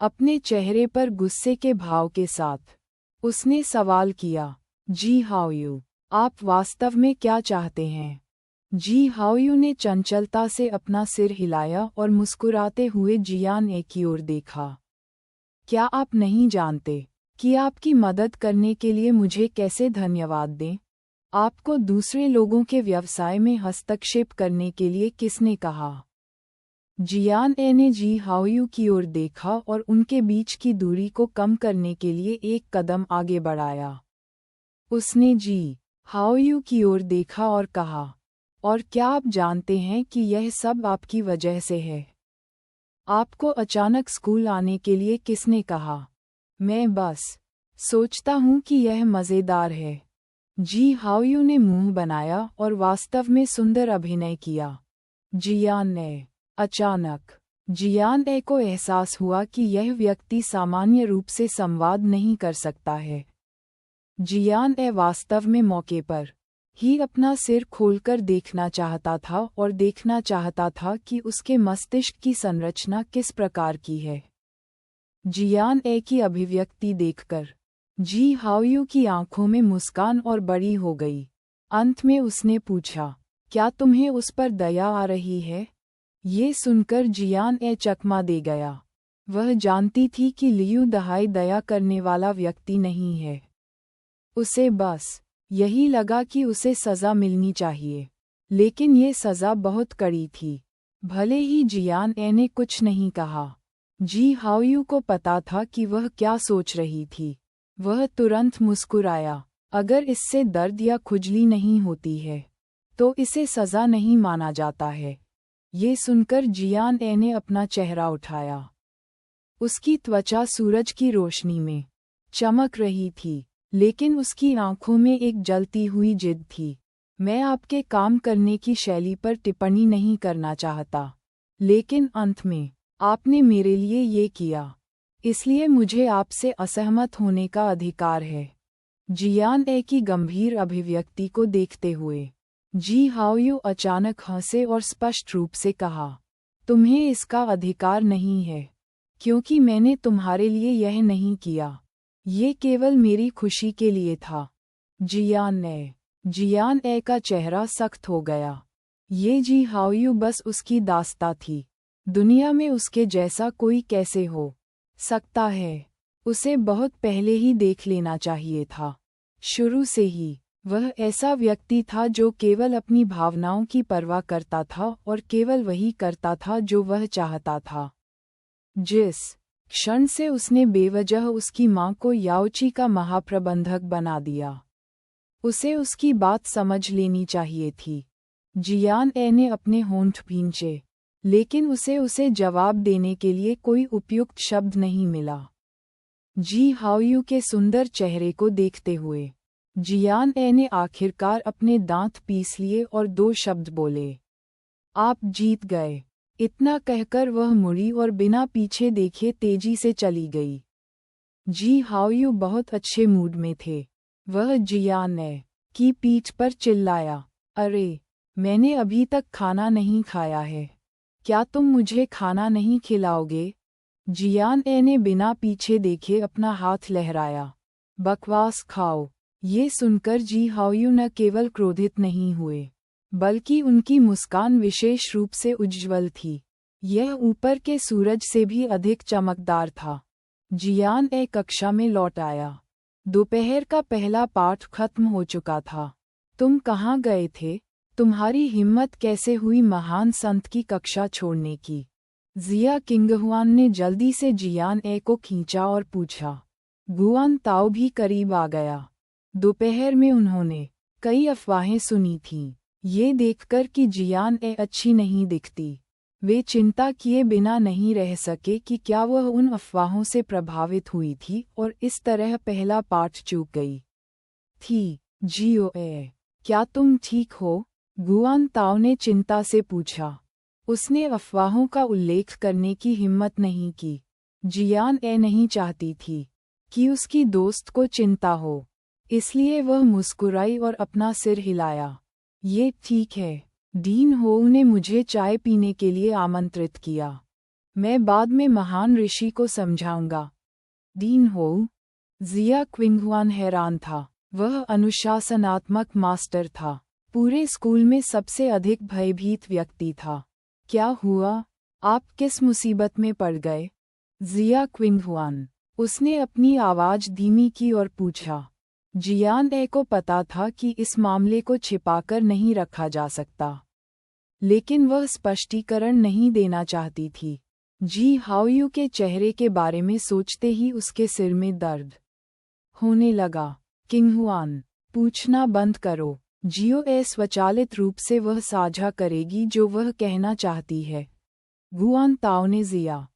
अपने चेहरे पर गुस्से के भाव के साथ उसने सवाल किया, जी हाओयू, आप वास्तव में क्या चाहते हैं? जी हाओयू ने चंचलता से अपना सिर हिलाया और मुस्कुराते हुए जियान ए की ओर देखा। क्या आप नहीं जानते कि आपकी मदद करने के लिए मुझे कैसे धन्यवाद दें? आपको दूसरे लोगों के व्यवसाय में हस्तक्षेप करने के लिए किसने कहा? जियान ए ने जी हाओयू की ओर देखा और उनके बीच की दूरी को कम करने के लिए एक कदम आगे बढ़ाया। उसने जी हाओयू की ओर देखा और कहा, और क्या आप जानते हैं कि यह सब आपकी वजह से है? आपको अचानक स्कूल आने के लिए किसने कहा? मैं बस सोचता हूँ कि यह मज़ेदार है। जी हाओयू ने मुंह बनाया और वास्तव में सुंदर अभिनय किया। जियान ने अचानक जियान ए को एहसास हुआ कि यह व्यक्ति सामान्य रूप से संवाद नहीं कर सकता है। जियान ए वास्तव में मौके पर ही अपना सिर खोलकर देखना चाहता था और देखना चाहता था कि उसके मस्तिष्क की संरचना किस प्रकार की है। जियान ए की अभिव्यक्ति देखकर जी हाओयू की आंखों में मुस्कान और बड़ी हो गई। अंत में उसने पूछा, क्या तुम्हें उस पर दया आ रही है? ये सुनकर जियान ए चकमा दे गया। वह जानती थी कि लियू दहाई दया करने वाला व्यक्ति नहीं है। उसे बस यही लगा कि उसे सज़ा मिलनी चाहिए, लेकिन ये सज़ा बहुत कड़ी थी। भले ही जियान ए ने कुछ नहीं कहा, जी हाओयू को पता था कि वह क्या सोच रही थी। वह तुरंत मुस्कुराया। अगर इससे दर्द या खुजली नहीं होती है, तो इसे सज़ा नहीं माना जाता है। ये सुनकर जियान ए ने अपना चेहरा उठाया। उसकी त्वचा सूरज की रोशनी में चमक रही थी, लेकिन उसकी आंखों में एक जलती हुई जिद थी। मैं आपके काम करने की शैली पर टिप्पणी नहीं करना चाहता, लेकिन अंत में आपने मेरे लिए ये किया, इसलिए मुझे आपसे असहमत होने का अधिकार है। जियान ए की गंभीर अभिव्यक्ति को देखते हुए जी हाओयू अचानक हंसे और स्पष्ट रूप से कहा, तुम्हें इसका अधिकार नहीं है, क्योंकि मैंने तुम्हारे लिए यह नहीं किया। ये केवल मेरी खुशी के लिए था। जियान ए का चेहरा सख्त हो गया। ये जी हाओयू बस उसकी दास्ता थी। दुनिया में उसके जैसा कोई कैसे हो सकता है? उसे बहुत पहले ही देख लेना चाहिए था। शुरू से ही वह ऐसा व्यक्ति था जो केवल अपनी भावनाओं की परवाह करता था और केवल वही करता था जो वह चाहता था। जिस क्षण से उसने बेवजह उसकी माँ को याओची का महाप्रबंधक बना दिया। उसे उसकी बात समझ लेनी चाहिए थी। जियान ए ने अपने होंठ भींचे, लेकिन उसे जवाब देने के लिए कोई उपयुक्त शब्द नहीं मिला। जी हाओयू के सुंदर चेहरे को देखते हुए जियान ए ने आखिरकार अपने दांत पीस लिए और 2 शब्द बोले, आप जीत गए। इतना कहकर वह मुड़ी और बिना पीछे देखे तेजी से चली गई। जी हाओयू बहुत अच्छे मूड में थे। वह जियान ए की पीठ पर चिल्लाया, अरे, मैंने अभी तक खाना नहीं खाया है। क्या तुम मुझे खाना नहीं खिलाओगे? जियान ए ने बिना पीछे देखे अपना हाथ लहराया। बकवास खाओ। ये सुनकर जी हाओयू न केवल क्रोधित नहीं हुए, बल्कि उनकी मुस्कान विशेष रूप से उज्ज्वल थी। यह ऊपर के सूरज से भी अधिक चमकदार था। जियान ए कक्षा में लौट आया। दोपहर का पहला पाठ खत्म हो चुका था। तुम कहाँ गए थे? तुम्हारी हिम्मत कैसे हुई महान संत की कक्षा छोड़ने की? जिया किंगहुआन ने जल्दी से जियान ए को खींचा और पूछा। गुआन ताओ भी करीब आ गया। दोपहर में उन्होंने कई अफवाहें सुनी थीं। ये देखकर कि जियान ए अच्छी नहीं दिखती, वे चिंता किए बिना नहीं रह सके कि क्या वह उन अफवाहों से प्रभावित हुई थी और इस तरह पहला पाठ चूक गई थी। जियो ए, क्या तुम ठीक हो? गुआन ताओ ने चिंता से पूछा। उसने अफवाहों का उल्लेख करने की हिम्मत नहीं की। जियान ए नहीं चाहती थी कि उसकी दोस्त को चिंता हो, इसलिए वह मुस्कुराई और अपना सिर हिलाया। ये ठीक है। डीन होऊ ने मुझे चाय पीने के लिए आमंत्रित किया। मैं बाद में महान ऋषि को समझाऊंगा। डीन होऊ? जिया क्विंगहुआन हैरान था। वह अनुशासनात्मक मास्टर था, पूरे स्कूल में सबसे अधिक भयभीत व्यक्ति था। क्या हुआ? आप किस मुसीबत में पड़ गए? जिया क्विंगहुआन, उसने अपनी आवाज़ धीमी की और पूछा। जियान ए को पता था कि इस मामले को छिपाकर नहीं रखा जा सकता, लेकिन वह स्पष्टीकरण नहीं देना चाहती थी। जी हाओयू के चेहरे के बारे में सोचते ही उसके सिर में दर्द होने लगा। किंगहुआन, पूछना बंद करो। जियो ए स्वचालित रूप से वह साझा करेगी जो वह कहना चाहती है। गुआन ताओ ने जिया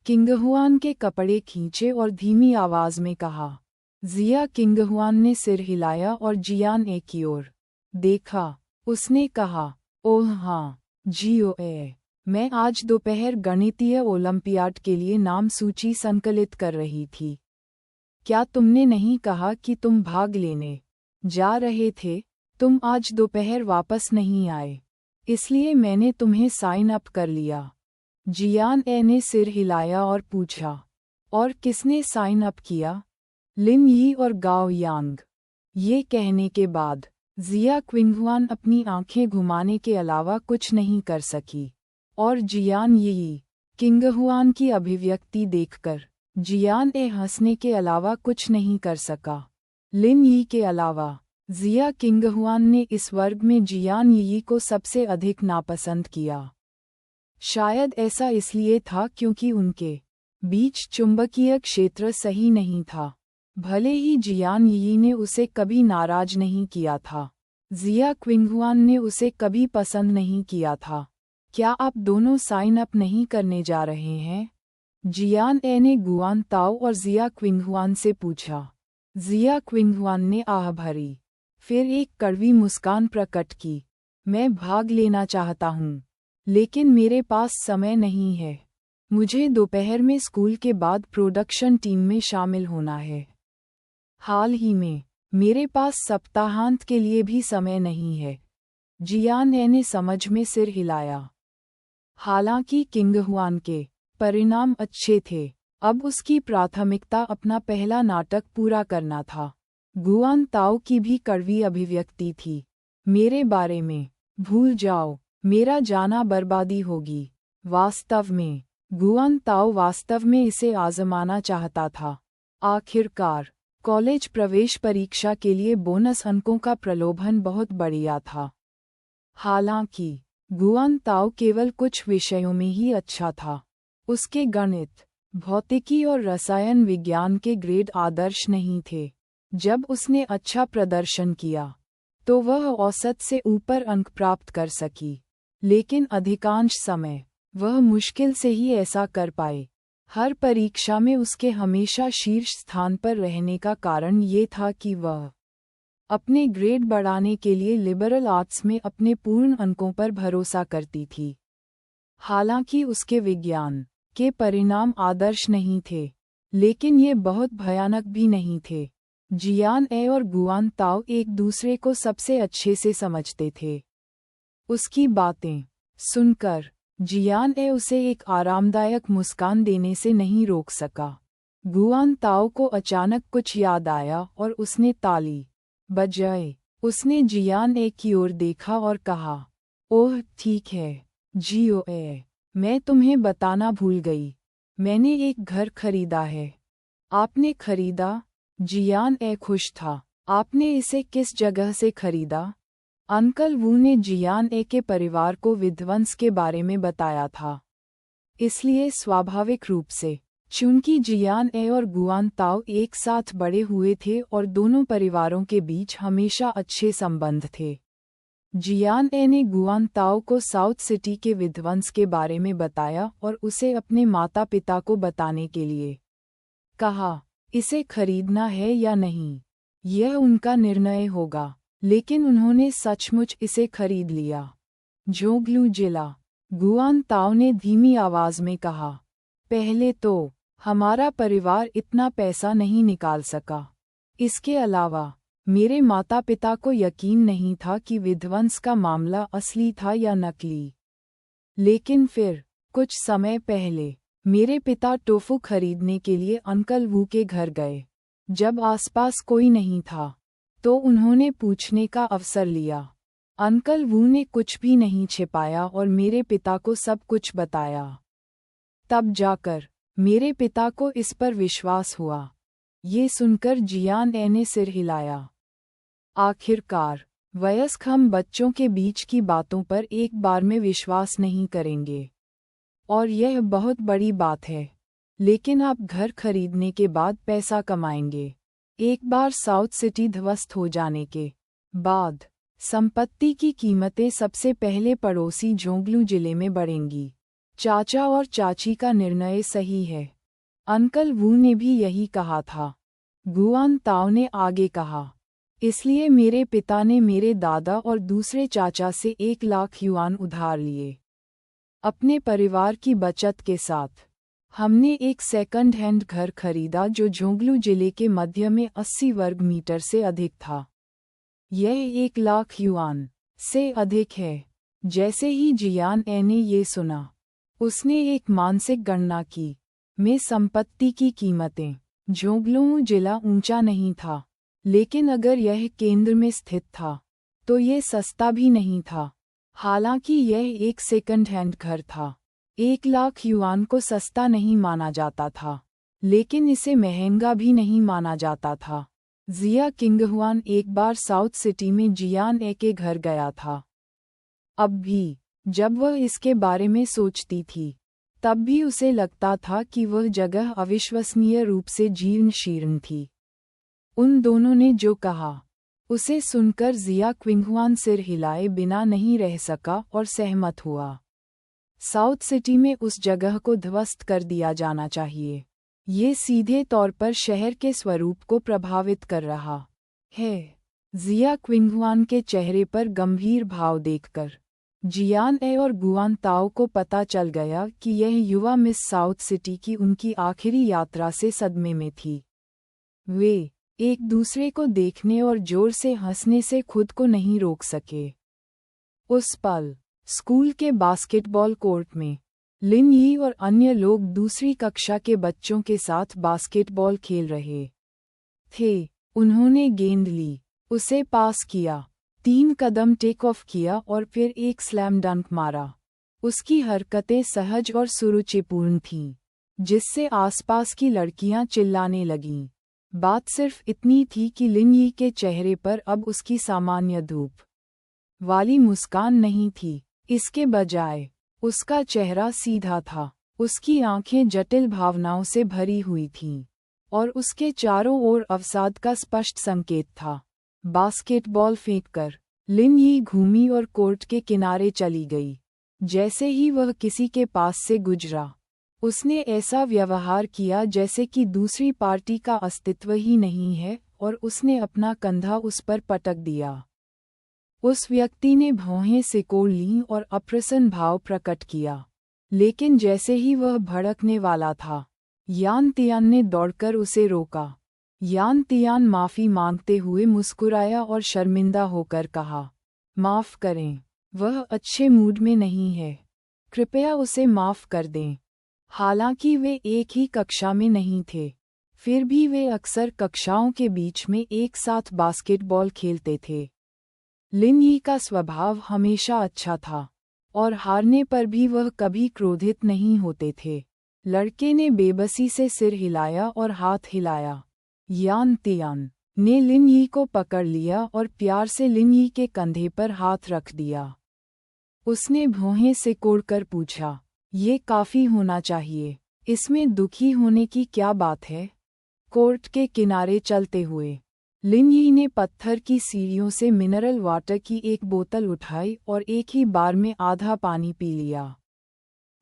किंगहुआन के कपड़े खींचे और धीमी आवाज में कहा। जिया किंगहुआन ने सिर हिलाया और जियान ए की ओर देखा। उसने कहा, ओह हाँ, जियो ए, मैं आज दोपहर गणितीय ओलंपियाड के लिए नाम सूची संकलित कर रही थी। क्या तुमने नहीं कहा कि तुम भाग लेने जा रहे थे? तुम आज दोपहर वापस नहीं आए, इसलिए मैंने तुम्हें साइन अप कर लिया। जियान ए ने सिर हिलाया और पूछा, और किसने साइन अप किया? लिन यी और गाओ यांग। ये कहने के बाद जिया क्विंगहुआन अपनी आंखें घुमाने के अलावा कुछ नहीं कर सकी, और जियान यी किंगहुआन की अभिव्यक्ति देखकर जियान ए हंसने के अलावा कुछ नहीं कर सका। लिन यी के अलावा जिया किंगहुआन ने इस वर्ग में जियान यी को सबसे अधिक नापसंद किया। शायद ऐसा इसलिए था क्योंकि उनके बीच चुंबकीय क्षेत्र सही नहीं था। भले ही जियान यी ने उसे कभी नाराज नहीं किया था, जिया क्विंगहुआन ने उसे कभी पसंद नहीं किया था। क्या आप दोनों साइन अप नहीं करने जा रहे हैं? जियान ए ने गुआन ताओ और जिया क्विंगहुआन से पूछा। जिया क्विंगहुआन ने आह भरी, फिर एक कड़वी मुस्कान प्रकट की। मैं भाग लेना चाहता हूँ, लेकिन मेरे पास समय नहीं है। मुझे दोपहर में स्कूल के बाद प्रोडक्शन टीम में शामिल होना है। हाल ही में मेरे पास सप्ताहांत के लिए भी समय नहीं है। जियान ए ने समझ में सिर हिलाया। हालांकि किंगहुआन के परिणाम अच्छे थे, अब उसकी प्राथमिकता अपना पहला नाटक पूरा करना था। गुआन ताओ की भी कड़वी अभिव्यक्ति थी। मेरे बारे में भूल जाओ, मेरा जाना बर्बादी होगी। वास्तव में गुआन ताओ वास्तव में इसे आजमाना चाहता था। आखिरकार कॉलेज प्रवेश परीक्षा के लिए बोनस अंकों का प्रलोभन बहुत बढ़िया था। हालांकि गुआन ताओ केवल कुछ विषयों में ही अच्छा था। उसके गणित, भौतिकी और रसायन विज्ञान के ग्रेड आदर्श नहीं थे। जब उसने अच्छा प्रदर्शन किया तो वह औसत से ऊपर अंक प्राप्त कर सकी, लेकिन अधिकांश समय वह मुश्किल से ही ऐसा कर पाए। हर परीक्षा में उसके हमेशा शीर्ष स्थान पर रहने का कारण ये था कि वह अपने ग्रेड बढ़ाने के लिए लिबरल आर्ट्स में अपने पूर्ण अंकों पर भरोसा करती थी। हालांकि उसके विज्ञान के परिणाम आदर्श नहीं थे, लेकिन ये बहुत भयानक भी नहीं थे। जियान ए और गुआन ताओ एक दूसरे को सबसे अच्छे से समझते थे। उसकी बातें सुनकर जियान ए उसे एक आरामदायक मुस्कान देने से नहीं रोक सका। गुआन ताओ को अचानक कुछ याद आया और उसने ताली बजाई। उसने जियान ए की ओर देखा और कहा, ओह ठीक है जियो ए, मैं तुम्हें बताना भूल गई, मैंने एक घर खरीदा है। आपने खरीदा? जियान ए खुश था। आपने इसे किस जगह से खरीदा? अंकल वू ने जियान ए के परिवार को विध्वंस के बारे में बताया था। इसलिए स्वाभाविक रूप से, चूंकि जियान ए और गुआन ताओ एक साथ बड़े हुए थे और दोनों परिवारों के बीच हमेशा अच्छे संबंध थे, जियान ए ने गुआन ताओ को साउथ सिटी के विध्वंस के बारे में बताया और उसे अपने माता पिता को बताने के लिए कहा। इसे खरीदना है या नहीं, यह उनका निर्णय होगा, लेकिन उन्होंने सचमुच इसे खरीद लिया। जोंगलू जिला, गुआन ताओ ने धीमी आवाज में कहा। पहले तो हमारा परिवार इतना पैसा नहीं निकाल सका। इसके अलावा मेरे माता पिता को यकीन नहीं था कि विध्वंस का मामला असली था या नकली। लेकिन फिर कुछ समय पहले मेरे पिता टोफू खरीदने के लिए अंकल वू के घर गए। जब आसपास कोई नहीं था तो उन्होंने पूछने का अवसर लिया। अंकल वू ने कुछ भी नहीं छिपाया और मेरे पिता को सब कुछ बताया। तब जाकर मेरे पिता को इस पर विश्वास हुआ। ये सुनकर जियान ए ने सिर हिलाया। आखिरकार वयस्क हम बच्चों के बीच की बातों पर एक बार में विश्वास नहीं करेंगे, और यह बहुत बड़ी बात है। लेकिन आप घर खरीदने के बाद पैसा कमाएंगे। एक बार साउथ सिटी ध्वस्त हो जाने के बाद संपत्ति की कीमतें सबसे पहले पड़ोसी जोंगलू जिले में बढ़ेंगी। चाचा और चाची का निर्णय सही है। अंकल वू ने भी यही कहा था। गुआन ताओ ने आगे कहा। इसलिए मेरे पिता ने मेरे दादा और दूसरे चाचा से 1 लाख युआन उधार लिए। अपने परिवार की बचत के साथ हमने एक सेकंड हैंड घर खरीदा जो जोंगलू जिले के मध्य में 80 वर्ग मीटर से अधिक था। यह 1 लाख युआन से अधिक है। जैसे ही जियान ए ने ये सुना, उसने एक मानसिक गणना की। में संपत्ति की कीमतें, जोंगलू जिला ऊंचा नहीं था, लेकिन अगर यह केंद्र में स्थित था तो ये सस्ता भी नहीं था। हालांकि यह एक सेकंड हैंड घर था। 1 लाख युआन को सस्ता नहीं माना जाता था, लेकिन इसे महंगा भी नहीं माना जाता था। जिया किंगहुआन एक बार साउथ सिटी में जियान ए के घर गया था। अब भी जब वह इसके बारे में सोचती थी, तब भी उसे लगता था कि वह जगह अविश्वसनीय रूप से जीर्ण शीर्ण थी। उन दोनों ने जो कहा, उसे सुनकर जिया क्विंगहुआन सिर हिलाए बिना नहीं रह सका और सहमत हुआ। साउथ सिटी में उस जगह को ध्वस्त कर दिया जाना चाहिए। ये सीधे तौर पर शहर के स्वरूप को प्रभावित कर रहा है। जिया क्विंगहुआन के चेहरे पर गंभीर भाव देखकर जियान ए और गुआन ताओ को पता चल गया कि यह युवा मिस साउथ सिटी की उनकी आखिरी यात्रा से सदमे में थी। वे एक दूसरे को देखने और जोर से हंसने से खुद को नहीं रोक सके। उस पल स्कूल के बास्केटबॉल कोर्ट में लिन यी और अन्य लोग दूसरी कक्षा के बच्चों के साथ बास्केटबॉल खेल रहे थे। उन्होंने गेंद ली, उसे पास किया, 3 कदम टेक ऑफ किया और फिर एक स्लैम डंक मारा। उसकी हरकतें सहज और सुरुचिपूर्ण थीं, जिससे आसपास की लड़कियां चिल्लाने लगीं। बात सिर्फ इतनी थी कि लिन यी के चेहरे पर अब उसकी सामान्य धूप वाली मुस्कान नहीं थी। इसके बजाय उसका चेहरा सीधा था उसकी आंखें जटिल भावनाओं से भरी हुई थीं, और उसके चारों ओर अवसाद का स्पष्ट संकेत था। बास्केटबॉल फेंककर लिन यी घूमी और कोर्ट के किनारे चली गई। जैसे ही वह किसी के पास से गुजरा, उसने ऐसा व्यवहार किया जैसे कि दूसरी पार्टी का अस्तित्व ही नहीं है, और उसने अपना कंधा उस पर पटक दिया। उस व्यक्ति ने भौहें सिकोड़ लीं और अप्रसन्न भाव प्रकट किया, लेकिन जैसे ही वह भड़कने वाला था, यान तियान ने दौड़कर उसे रोका। यान तियान माफ़ी मांगते हुए मुस्कुराया और शर्मिंदा होकर कहा, माफ़ करें, वह अच्छे मूड में नहीं है, कृपया उसे माफ़ कर दें। हालांकि वे एक ही कक्षा में नहीं थे, फिर भी वे अक्सर कक्षाओं के बीच में एक साथ बास्केटबॉल खेलते थे। लिन यी का स्वभाव हमेशा अच्छा था, और हारने पर भी वह कभी क्रोधित नहीं होते थे। लड़के ने बेबसी से सिर हिलाया और हाथ हिलाया। यान तियान ने लिन यी को पकड़ लिया और प्यार से लिन यी के कंधे पर हाथ रख दिया। उसने भौहें सिकोड़कर पूछा, ये काफ़ी होना चाहिए, इसमें दुखी होने की क्या बात है? कोर्ट के किनारे चलते हुए लिन यी ने पत्थर की सीढ़ियों से मिनरल वाटर की एक बोतल उठाई और एक ही बार में आधा पानी पी लिया।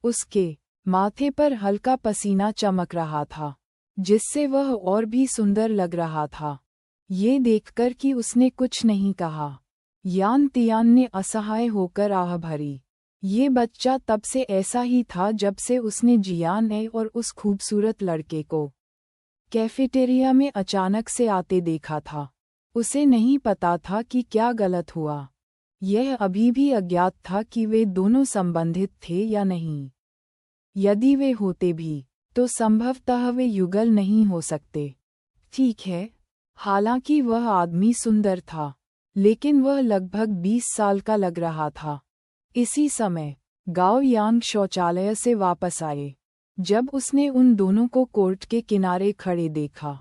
उसके माथे पर हल्का पसीना चमक रहा था, जिससे वह और भी सुंदर लग रहा था। ये देखकर कि उसने कुछ नहीं कहा, यान तियान ने असहाय होकर आह भरी। ये बच्चा तब से ऐसा ही था जब से उसने जियान ए और उस खूबसूरत लड़के को कैफेटेरिया में अचानक से आते देखा था। उसे नहीं पता था कि क्या गलत हुआ। यह अभी भी अज्ञात था कि वे दोनों संबंधित थे या नहीं। यदि वे होते भी, तो संभवतः वे युगल नहीं हो सकते। ठीक है, हालांकि वह आदमी सुंदर था, लेकिन वह लगभग 20 साल का लग रहा था। इसी समय गाओ यांग शौचालय से वापस आए। जब उसने उन दोनों को कोर्ट के किनारे खड़े देखा,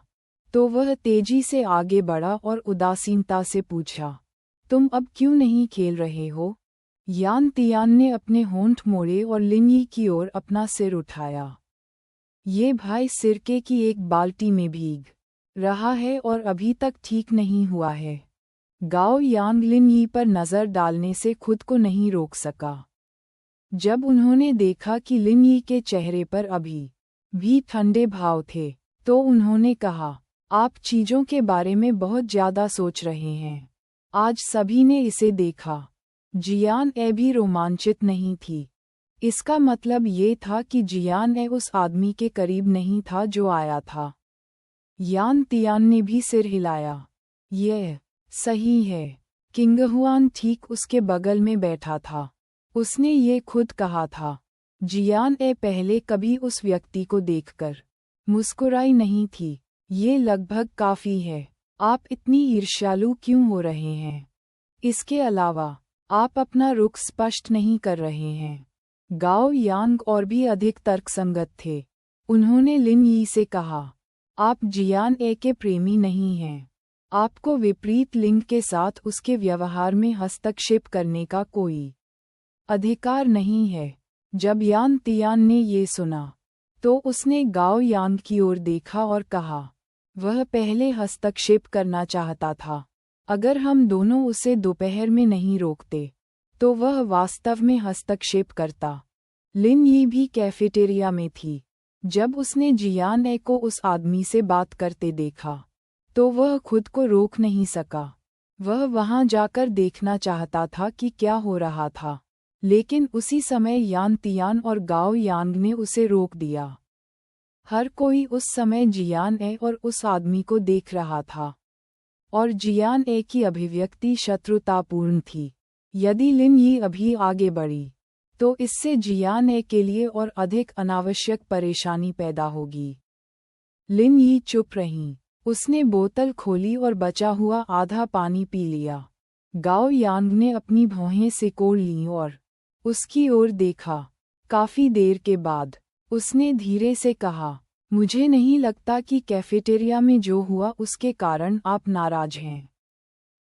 तो वह तेजी से आगे बढ़ा और उदासीनता से पूछा, तुम अब क्यों नहीं खेल रहे हो? यान तियान ने अपने होंठ मोड़े और लिन यी की ओर अपना सिर उठाया। ये भाई सिरके की एक बाल्टी में भीग रहा है और अभी तक ठीक नहीं हुआ है। गाओ यांग लिन यी पर नज़र डालने से खुद को नहीं रोक सका। जब उन्होंने देखा कि लिन यी के चेहरे पर अभी भी ठंडे भाव थे, तो उन्होंने कहा, आप चीज़ों के बारे में बहुत ज़्यादा सोच रहे हैं। आज सभी ने इसे देखा। जियान ए भी रोमांचित नहीं थी। इसका मतलब ये था कि जियान ए उस आदमी के करीब नहीं था जो आया था। यान तियान ने भी सिर हिलाया। यह सही है। किंगहुआन ठीक उसके बगल में बैठा था। उसने ये खुद कहा था। जियान ए पहले कभी उस व्यक्ति को देखकर मुस्कुराई नहीं थी। ये लगभग काफ़ी है। आप इतनी ईर्ष्यालु क्यों हो रहे हैं? इसके अलावा, आप अपना रुख स्पष्ट नहीं कर रहे हैं। गाओ यांग और भी अधिक तर्कसंगत थे। उन्होंने लिन यी से कहा, आप जियान ए के प्रेमी नहीं हैं। आपको विपरीत लिंग के साथ उसके व्यवहार में हस्तक्षेप करने का कोई अधिकार नहीं है। जब यान तियान ने ये सुना, तो उसने गाओ यांग की ओर देखा और कहा, वह पहले हस्तक्षेप करना चाहता था। अगर हम दोनों उसे दोपहर में नहीं रोकते, तो वह वास्तव में हस्तक्षेप करता। लिन यी भी कैफेटेरिया में थी। जब उसने जियान ए को उस आदमी से बात करते देखा, तो वह खुद को रोक नहीं सका। वह वहां जाकर देखना चाहता था कि क्या हो रहा था, लेकिन उसी समय यान तियान और गाओ यांग ने उसे रोक दिया। हर कोई उस समय जियान ए और उस आदमी को देख रहा था, और जियान ए की अभिव्यक्ति शत्रुतापूर्ण थी। यदि लिन यी अभी आगे बढ़ी, तो इससे जियान ए के लिए और अधिक अनावश्यक परेशानी पैदा होगी। लिन यी चुप रहीं। उसने बोतल खोली और बचा हुआ आधा पानी पी लिया। गाओ यांग ने अपनी भौहें सिकोड़ लीं और उसकी ओर देखा। काफ़ी देर के बाद उसने धीरे से कहा, मुझे नहीं लगता कि कैफेटेरिया में जो हुआ उसके कारण आप नाराज हैं।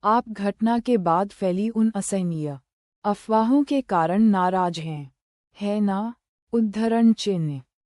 आप घटना के बाद फैली उन असहनीय अफवाहों के कारण नाराज हैं, है ना? उद्धरण चिन्ह